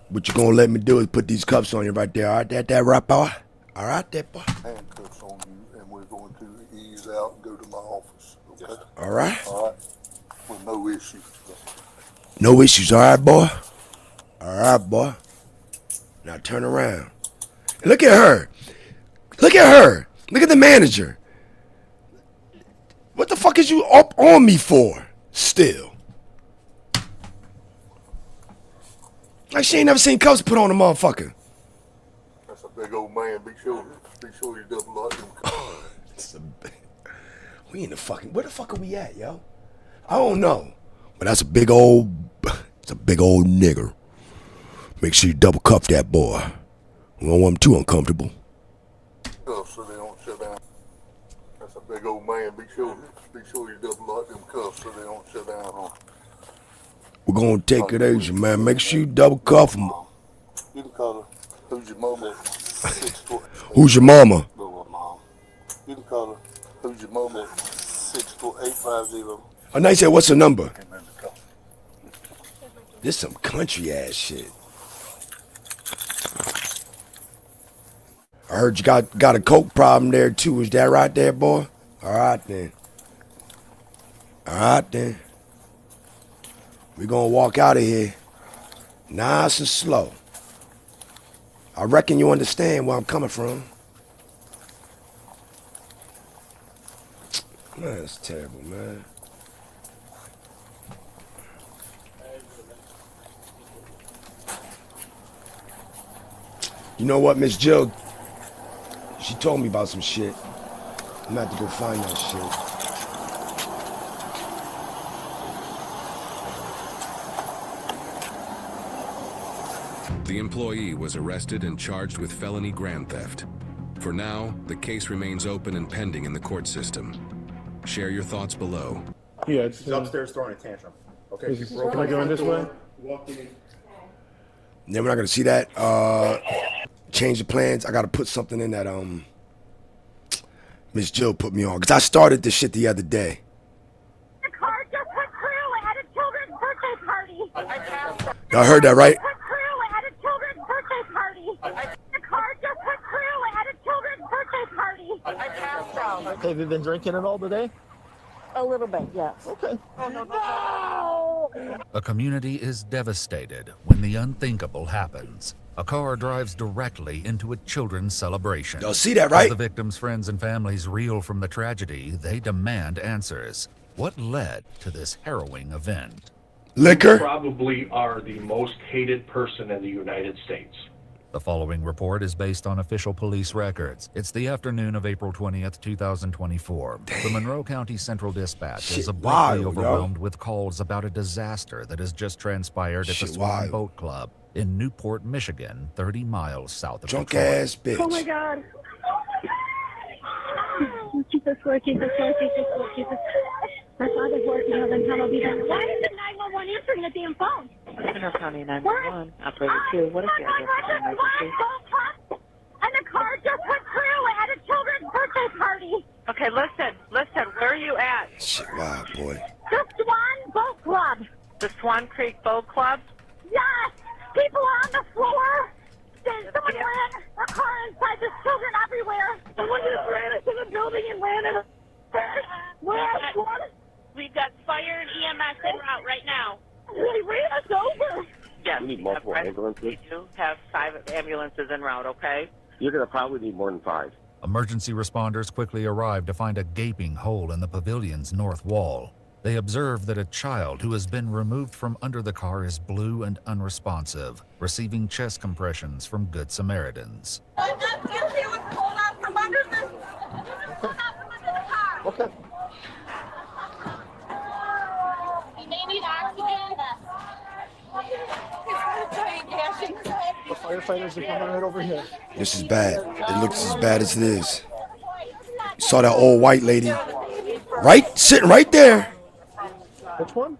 What you gonna let me do is put these cuffs on you right there. All right, that right, boy? All right, there, boy. Handcuffs on you, and we're going to ease out and go to my office. Okay. Yes, All right. All right. Well, no issues. No issues, all right, boy? All right, boy. Now turn around. Look at her. Look at the manager. What the fuck is you up on me for still? Like she ain't never seen cuffs put on a motherfucker. That's a big old man. Be sure you double lock them cuffs. We in the fucking, where the fuck are we at, yo? I don't know. But it's a big old nigger. Make sure you double cuff that boy. We don't want him too uncomfortable. Cuffs so they don't shut down. That's a big old man. Be sure you double lock them cuffs so they don't shut down on. We're gonna take it easy, man. Make sure you double cuff him. You can call her. Who's your mama? Who's your mama? Mom. You can call her. Who's your mama? 64850. Oh, now you said, what's the number? This some country ass shit. I heard you got a coke problem there too. Is that right there, boy? All right then. We're gonna walk out of here nice and slow. I reckon you understand where I'm coming from. Man, that's terrible, man. You know what, Miss Jill? She told me about some shit. I'm gonna have to go find that shit. The employee was arrested and charged with felony grand theft. For now, the case remains open and pending in the court system. Share your thoughts below. Yeah, She's upstairs throwing a tantrum. Okay, she broke Can I go in this way? Walked in. Then we're not gonna see that. Change the plans. I gotta put something in that Miss Jill put me on. Cause I started this shit the other day. The car just went through at a children's birthday party. Y'all heard that, right? Went through at a children's birthday party. The car just went through at a children's birthday party. I passed out. Have you been drinking it all today? A little bit, yes. Okay. Oh, no. A community is devastated when the unthinkable happens. A car drives directly into a children's celebration. Y'all see that, right? As the victims' friends and families reel from the tragedy, they demand answers. What led to this harrowing event? Liquor? Probably are the most hated person in the United States. The following report is based on official police records. It's the afternoon of April 20th, 2024. The Monroe County Central Dispatch is abruptly overwhelmed with calls about a disaster that has just transpired at the Swan Boat Club in Newport, Michigan, 30 miles south of Drunk Detroit. ass bitch. Oh my God. Jesus, Lord, Jesus, Lord, Jesus, Lord, Jesus. My Father's working on them. Hallowed be thy name. Why is the 911 answering the damn phone? Monroe County 911, operator 2. What is your address for emergency? And the car just went through at a children's Okay, listen. Where are you at? Shit, wow, boy. The Swan Boat Club. The Swan Creek Boat Club? Yes! People are on the floor. Someone ran a car inside. There's children everywhere. Someone just ran into the building and ran into We've got fire and EMS en route right now. They ran us over. Yes. We need multiple ambulances. We do have 5 ambulances en route, okay? You're going to probably need more than 5. Emergency responders quickly arrive to find a gaping hole in the pavilion's north wall. They observe that a child who has been removed from under the car is blue and unresponsive, receiving chest compressions from Good Samaritans. Okay. You may need oxygen. The firefighters are coming right over here. This is bad. It looks as bad as it is. You saw that old white lady, right? Sitting right there. Which one?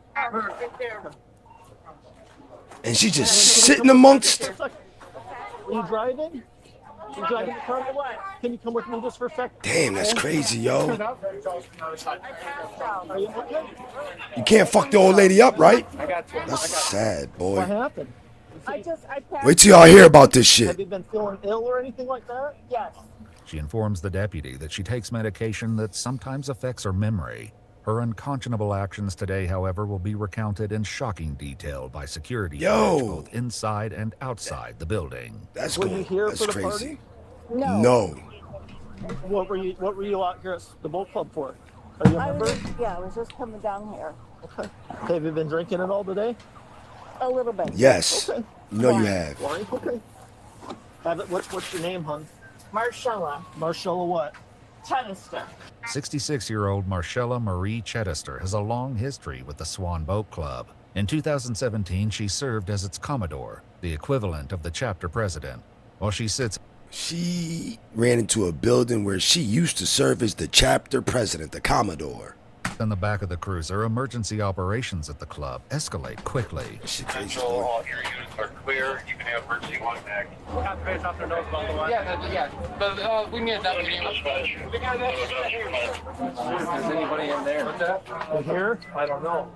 And she just sitting amongst. Are you driving? You driving the car? Can you come with me just for a sec? Damn, that's crazy, yo. Are you okay? You can't fuck the old lady up, right? I got you. That's sad, What boy. happened? Wait till y'all hear about this Have shit. you been feeling ill or anything like that? Yes. She informs the deputy that she takes medication that sometimes affects her memory. Her unconscionable actions today, however, will be recounted in shocking detail by security footage both inside and outside the building. That's Were you here That's for the crazy. party? No. What were you out here at the boat club for? Are you a member? I was just coming down here. Okay. Have you been drinking it all today? A little bit. Yes. Okay. You know you have. Wine? Okay. What's your name, hon? Marcella. Marcella what? Chenister. 66-year-old Marcella Marie Chedister has a long history with the Swan Boat Club. In 2017, she served as its Commodore, the equivalent of the chapter president. While she sits... She ran into a building where she used to serve as the chapter president, the Commodore. in the back of the cruiser, emergency operations at the club escalate quickly. Central, all area units are clear. You can have emergency contact. We have to face off their nose, by the way. Yeah. But we need a deputy. We got a deputy here. Is anybody in there? What's that? In here? I don't know.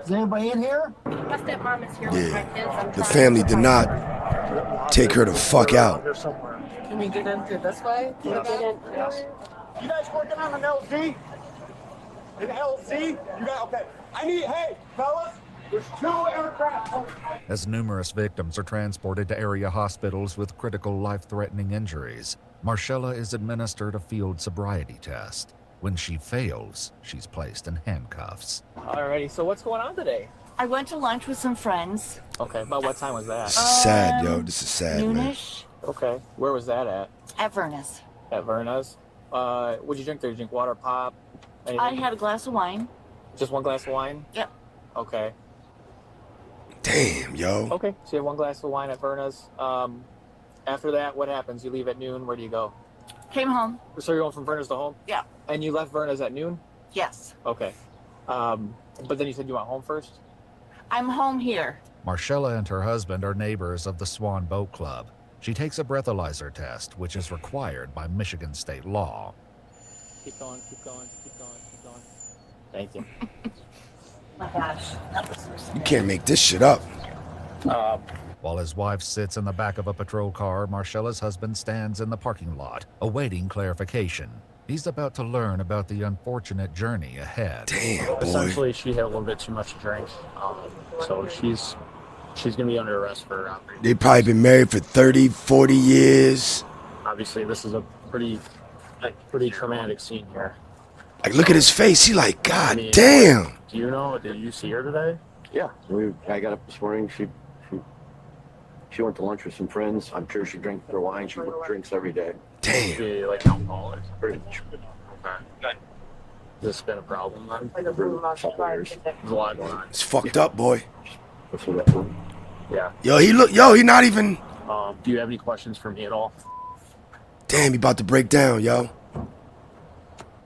Is anybody in here? My stepmom is here with my kids. Yeah, the family did not take her the fuck out. Can we get in through this way? Can we get in? Yes. You guys working on an LZ? An LZ? You guys, okay. Hey, fellas, there's 2 aircraft. As numerous victims are transported to area hospitals with critical life-threatening injuries, Marcella is administered a field sobriety test. When she fails, she's placed in handcuffs. Alrighty, so what's going on today? I went to lunch with some friends. Okay, about what time was that? This is sad, yo. This is sad, man. Noonish Okay, where was that at? at Vernus. At Verna's. What'd you drink there? Did you drink water, pop? Anything? I had a glass of wine. Just 1 glass of wine? Yep. Okay. Damn, yo. Okay, so you have 1 glass of wine at Verna's. After that, what happens? You leave at noon. Where do you go? Came home. So you're going from Verna's to home? Yeah. And you left Verna's at noon? Yes. Okay. But then you said you went home first? I'm home here. Marcella and her husband are neighbors of the Swan Boat Club. She takes a breathalyzer test, which is required by Michigan state law. Keep going, keep going, keep going, keep going. Thank you. My gosh, that was so You can't make this shit up. While his wife sits in the back of a patrol car, Marcella's husband stands in the parking lot, awaiting clarification. He's about to learn about the unfortunate journey ahead. Damn, boy. Essentially, she had a little bit too much to drink, so she's gonna be under arrest for. They probably been married for 30, 40 years. Obviously, this is a pretty traumatic scene here. Like, look at his face. He like, God I mean, damn. Do you know? Did you see her today? Yeah, I got up this morning. She went to lunch with some friends. I'm sure she drank their wine. She drinks every day. Damn. She like alcoholic. Pretty much. Okay. This has been a problem then. There's a lot going on. It's fucked up, boy. Yeah. Yo, he not even. Do you have any questions for me at all? Damn, he about to break down, yo.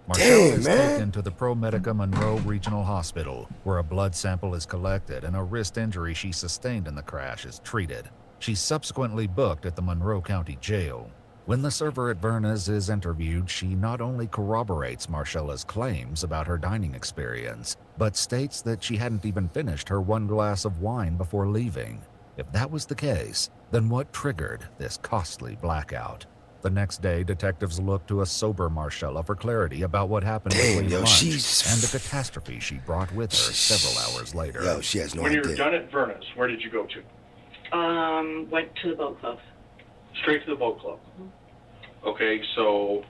Marcella Damn, is man. taken to the ProMedica Monroe Regional Hospital, where a blood sample is collected and a wrist injury she sustained in the crash is treated. She's subsequently booked at the Monroe County Jail. When the server at Verna's is interviewed, she not only corroborates Marcella's claims about her dining experience, but states that she hadn't even finished her 1 glass of wine before leaving. If that was the case, then what triggered this costly blackout? The next day, detectives looked to a sober Marcella for clarity about what happened between lunch and the catastrophe she brought with her several hours later. Yo, she has no When idea. you were done at Verna's, where did you go to? Went to the boat club. Straight to the boat club. Okay, so,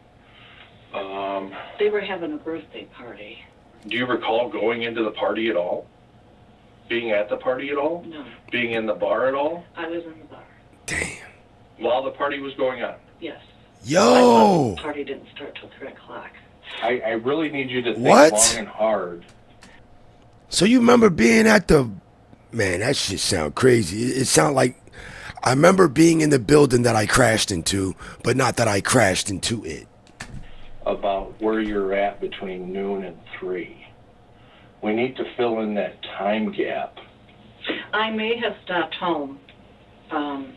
They were having a birthday party. do you recall going into the party at all? Being at the party at all? No, Being in the bar at all? I was in the bar. While the party was going on? Yes. Yo! The party didn't start till 3 o'clock. I really need you to think What? long and hard. So you remember being at the... Man, that shit sound crazy. It sound like... I remember being in the building that I crashed into, but not that I crashed into it. About where you're at between noon and 3. We need to fill in that time gap. I may have stopped home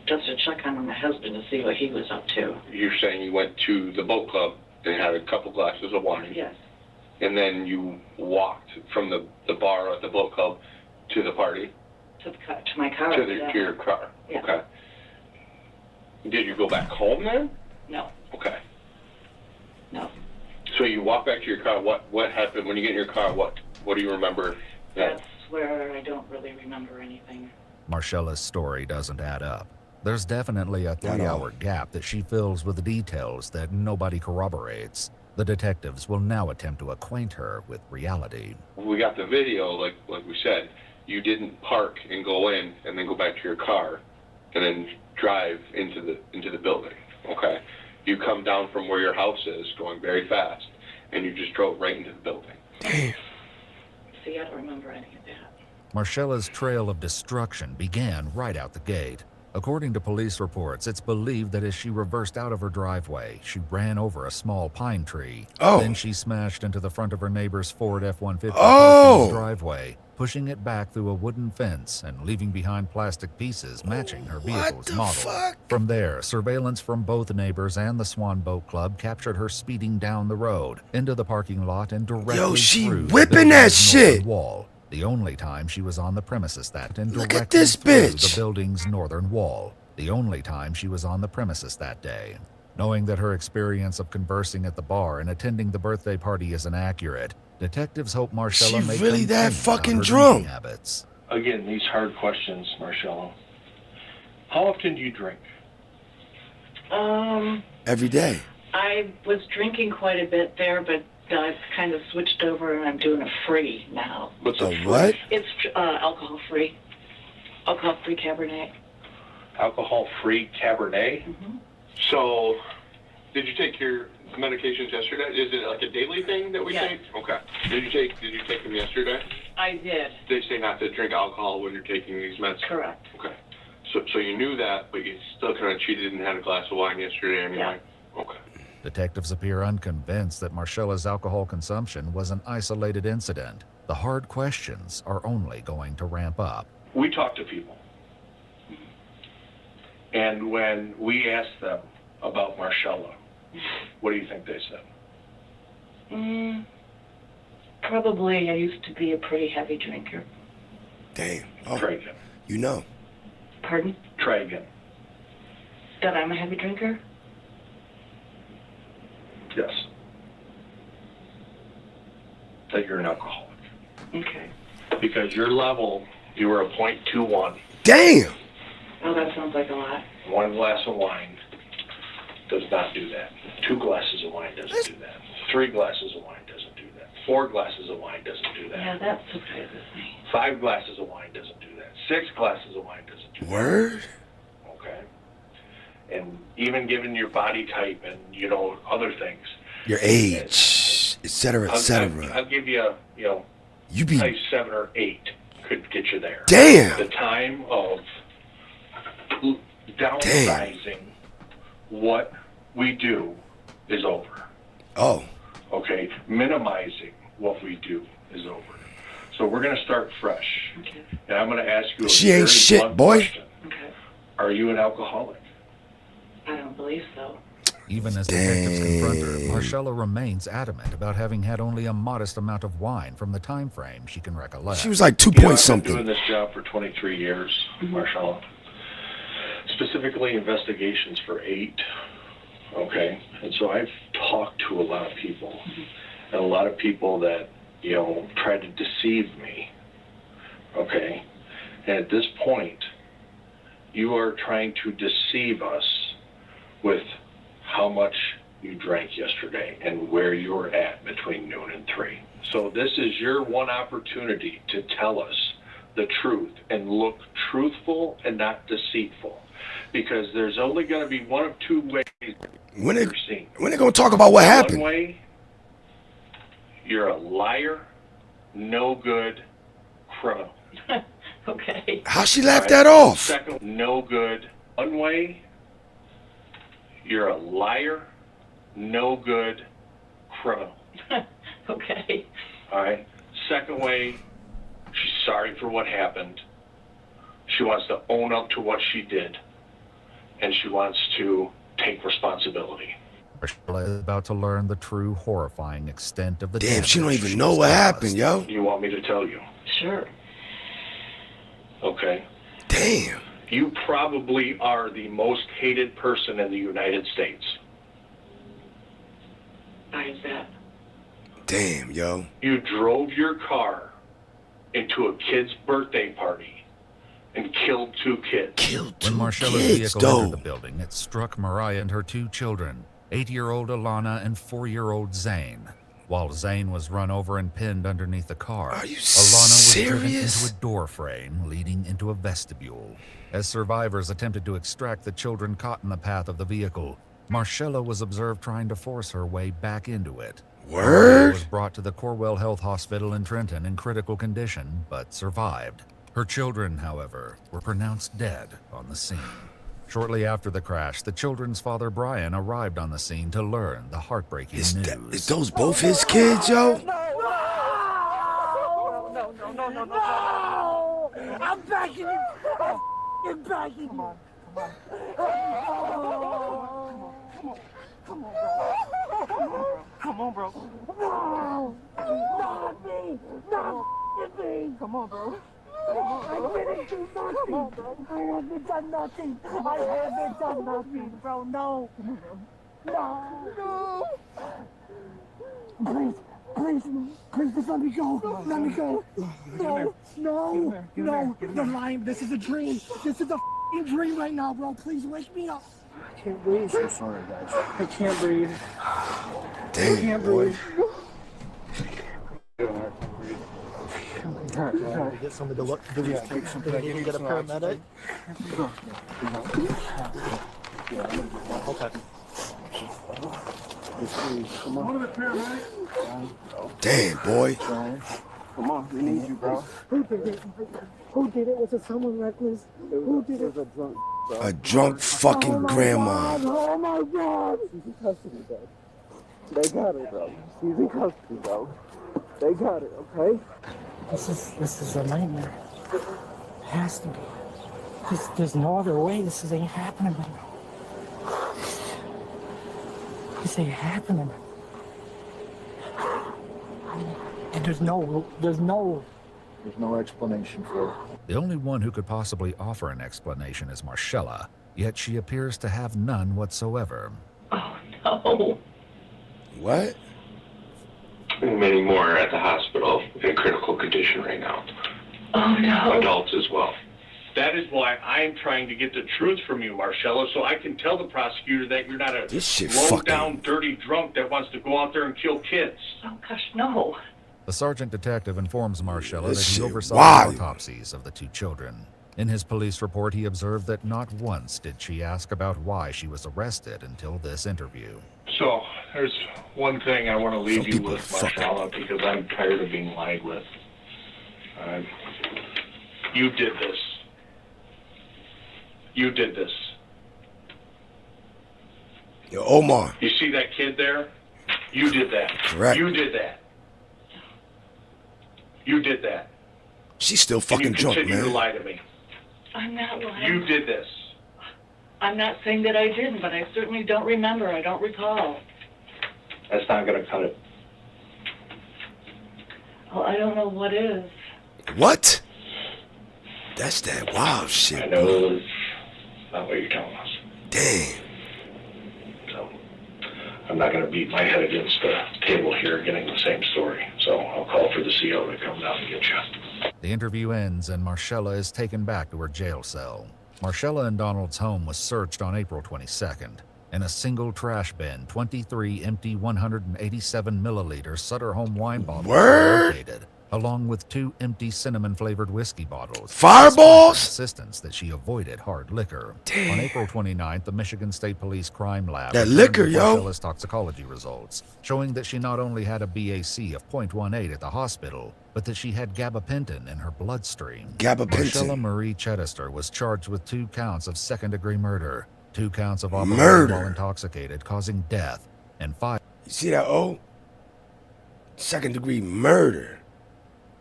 just to check on my husband to see what he was up to. You're saying you went to the boat club and had a couple glasses of wine. Yes. And then you walked from the bar at the boat club to the party? To my car. To your car. Yeah. Okay. Did you go back home then? No. Okay. No. So you walk back to your car. What happened when you get in your car? What do you remember? That's where I don't really remember anything. Marcella's story doesn't add up. There's definitely a 3-hour gap that she fills with details that nobody corroborates. The detectives will now attempt to acquaint her with reality. We got the video, like we said. You didn't park and go in and then go back to your car and then drive into the building. Okay. You come down from where your house is, going very fast, and you just drove right into the building. See, I don't remember any of that. Marcella's trail of destruction began right out the gate. According to police reports, it's believed that as she reversed out of her driveway, she ran over a small pine tree. Oh. Then she smashed into the front of her neighbor's Ford F-150 Oh. driveway, pushing it back through a wooden fence and leaving behind plastic pieces matching her vehicle's model. From there, surveillance from both neighbors and the Swan Boat Club captured her speeding down the road, into the parking lot, and directly Yo, she through the whipping that building's shit. northern wall. The only time she was on the premises that and Look directly at this through bitch. the building's northern wall. The only time she was on the premises that day. Knowing that her experience of conversing at the bar and attending the birthday party is inaccurate, detectives hope Marcella She may really that think fucking about her drunk? drinking habits. Again, these hard questions, Marcella. How often do you drink? Every day. I was drinking quite a bit there, but I've kind of switched over and I'm doing a free now. What's a what? It's alcohol-free. Alcohol-free Cabernet. Alcohol-free Cabernet? Mm-hmm. So, did you take your medications yesterday? Is it like a daily thing that we Yes. take? Okay. Did you take them yesterday? I did. They say not to drink alcohol when you're taking these meds? Correct. Okay. So you knew that, but you still kind of cheated and had a glass of wine yesterday anyway? Yeah. Okay. Detectives appear unconvinced that Marcella's alcohol consumption was an isolated incident. The hard questions are only going to ramp up. We talk to people. And when we asked them about Marcella, what do you think they said? Probably I used to be a pretty heavy drinker. Damn. Oh, Try again. you know. Pardon? Try again. That I'm a heavy drinker? Yes. That you're an alcoholic. Okay. Because your level, you were a .21. Damn. Oh, that sounds like a lot. 1 glass of wine does not do that. 2 glasses of wine doesn't do that. 3 glasses of wine doesn't do that. 4 glasses of wine doesn't do that. Yeah, that surprises me. 5 glasses of wine doesn't do that. 6 glasses of wine doesn't do that. Word? Okay. And even given your body type and, other things. Your age, et cetera, et cetera. I'll give you, You be size 7 or 8 could get you there. Damn. The time of downsizing what we do is over. Oh. Okay? Minimizing what we do is over. So we're going to start fresh. Okay. And I'm going to ask you a She very ain't shit, blunt boy. question. Okay. Are you an alcoholic? I don't believe so. Even as detectives confront her, Marcella remains adamant about having had only a modest amount of wine from the time frame she can recollect. She was like 2 You know, point I've something. been doing this job for 23 years, Marcella. Specifically investigations for 8. Okay, and so I've talked to a lot of people, and a lot of people that, you know, tried to deceive me. Okay, and at this point, you are trying to deceive us with how much you drank yesterday and where you were at between noon and 3. So this is your one opportunity to tell us the truth and look truthful and not deceitful, because there's only going to be one of 2 ways When you're seen. they gonna talk about what happened? One way, you're a liar, no good criminal. Okay. How she laughed that off? Second, no good. One way, you're a liar, no good criminal. Okay. All right. Second way, she's sorry for what happened. She wants to own up to what she did, and she wants to take responsibility. Marcella is about to learn the true horrifying extent of the Damn, she don't damage even know what happened, yo. You want me to tell you? Sure. Okay. Damn. You probably are the most hated person in the United States. Why is that? Damn, yo. You drove your car into a kid's birthday party and killed 2 kids. When Marcella's vehicle entered the building, it struck Mariah and her 2 children, 8-year-old Alana and 4-year-old Zane. While Zane was run over and pinned underneath the car, Alana was driven into a door frame leading into a vestibule. As survivors attempted to extract the children caught in the path of the vehicle, Marcella was observed trying to force her way back into it. Mariah was brought to the Corwell Health Hospital in Trenton in critical condition, but survived. Her children, however, were pronounced dead on the scene. Shortly after the crash, the children's father, Brian, arrived on the scene to learn the heartbreaking news. Is those both his kids, yo? No! I'm begging you! I'm begging you! Come on. Come on, bro. No! Not me! Not me! Come on, bro. I didn't do nothing. I haven't done nothing. I haven't done nothing, bro. No. No. Please, just let me go. Let me go. No. You're lying. This is a dream. This is a f***ing dream right now, bro. Please wake me up. I can't breathe. I'm sorry, guys. I can't breathe. Damn, I can't boy. breathe. Get somebody to look. Take something. I need to get a paramedic. Okay. Come on. One of the paramedics. Damn, boy. Come on, we need you, bro. Who did it? Was it someone reckless? Who did it? A drunk fucking grandma. Oh my God! She's in custody, bro. They got her, bro. She's in custody, bro. They got it, okay? This is a nightmare. It has to be. There's no other way. This ain't happening right now. This ain't happening. And there's no explanation for it. The only one who could possibly offer an explanation is Marcella, yet she appears to have none whatsoever. Oh, no. What? Many more are at the hospital in critical condition right now. Oh, no. Adults as well. That is why I'm trying to get the truth from you, Marcella, so I can tell the prosecutor that you're not a low-down, dirty drunk that wants to go out there and kill kids. Oh, gosh, no. The sergeant detective informs Marcella that he oversaw wild. the autopsies of the 2 children. In his police report, he observed that not once did she ask about why she was arrested until this interview. So, there's one thing I want to leave you with, Marcella, because I'm tired of being lied with. You did this. You did this. Yo, Omar. You see that kid there? You did that. Correct. You did that. You did that. She's still fucking and you drunk, continue man. to lie to me. I'm not lying. You did this. I'm not saying that I didn't, but I certainly don't remember. I don't recall. That's not going to cut it. Well, I don't know what is. What? That's that wild shit. I know it's not what you're telling us. Damn. So, I'm not going to beat my head against the table here getting the same story. So I'll call for the CO to come down and get you. The interview ends and Marcella is taken back to her jail cell. Marcella and Donald's home was searched on April 22nd. In a single trash bin, 23 empty 187-milliliter Sutter Home wine bottles were located, along with 2 empty cinnamon-flavored whiskey bottles. Fireballs? Insistence that she avoided hard liquor. Damn. On April 29th, the Michigan State Police Crime Lab that liquor, returned yo, Marcella's toxicology results, showing that she not only had a BAC of 0.18 at the hospital, but that she had gabapentin in her bloodstream. Gabapentin. Marcella Marie Chedester was charged with 2 counts of second-degree murder, 2 counts of operating while intoxicated, causing death, and 5. You see that? Second-degree murder.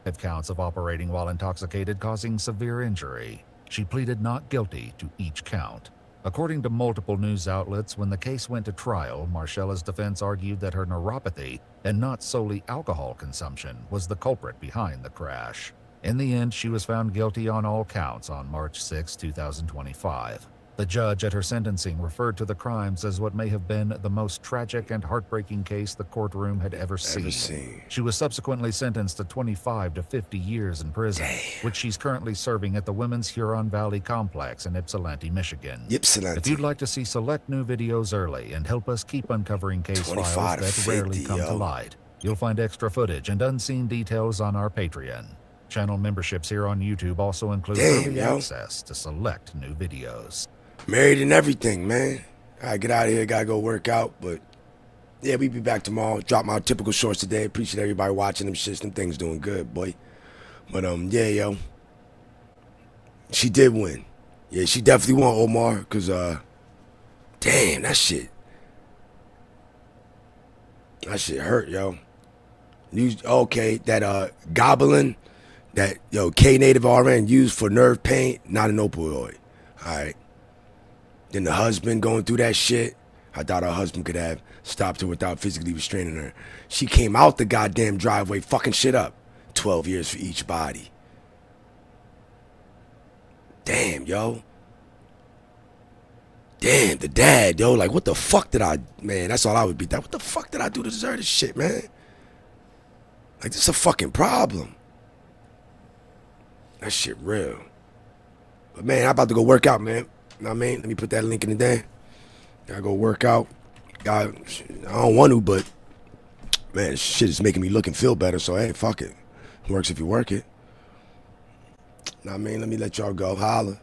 5 counts of operating while intoxicated, causing severe injury. She pleaded not guilty to each count. According to multiple news outlets, when the case went to trial, Marcella's defense argued that her neuropathy, and not solely alcohol consumption, was the culprit behind the crash. In the end, she was found guilty on all counts on March 6, 2025. The judge at her sentencing referred to the crimes as what may have been the most tragic and heartbreaking case the courtroom had ever seen. She was subsequently sentenced to 25 to 50 years in prison, which she's currently serving at the Women's Huron Valley Complex in Ypsilanti, Michigan. If you'd like to see select new videos early and help us keep uncovering case files that rarely come to light, you'll find extra footage and unseen details on our Patreon. Channel memberships here on YouTube also include early access to select new videos. Married and everything, man. All right, get out of here. Gotta go work out. But yeah, we be back tomorrow. Drop my typical shorts today. Appreciate everybody watching them shits. Them things doing good, boy. But yeah, yo. She did win. Yeah, she definitely won, Omar. Cause damn, that shit hurt, yo. Okay, that goblin that K-Native RN used for nerve pain, not an opioid. All right. Then the husband going through that shit. I thought her husband could have stopped her without physically restraining her. She came out the goddamn driveway fucking shit up. 12 years for each body. Damn, yo. Damn, the dad, yo. Like, what the fuck did I... Man, that's all I would be. What the fuck did I do to deserve this shit, man? Like, this is a fucking problem. That shit real. But, man, I'm about to go work out, man. You know what I mean? Let me put that link in the day. Gotta go work out. I don't want to, but man, this shit is making me look and feel better. So hey, fuck it. Works if you work it. Know what I mean? Let me let y'all go. Holla.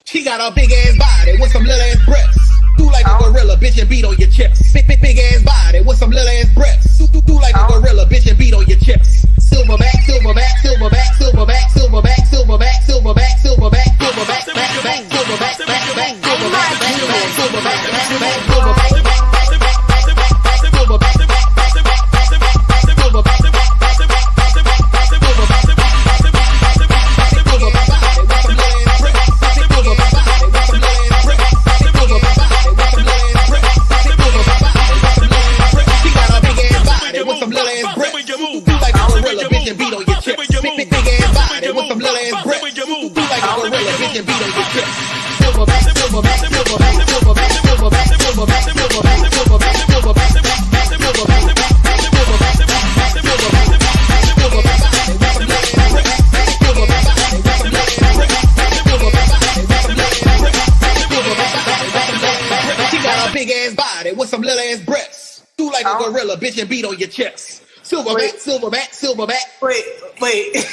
She got a big ass body with some little ass breasts. Do like a gorilla, bitch, and beat on your chest. Big ass body with some little ass breasts. Do like a gorilla, bitch, and beat on your chest. Silverback, silverback, silverback, silverback, silverback, silverback, silverback, silverback, silverback, silverback, silverback, silverback, with some little ass breasts. Do like a gorilla, bitch, and beat on your chest. Silverback, silverback, silverback. Wait.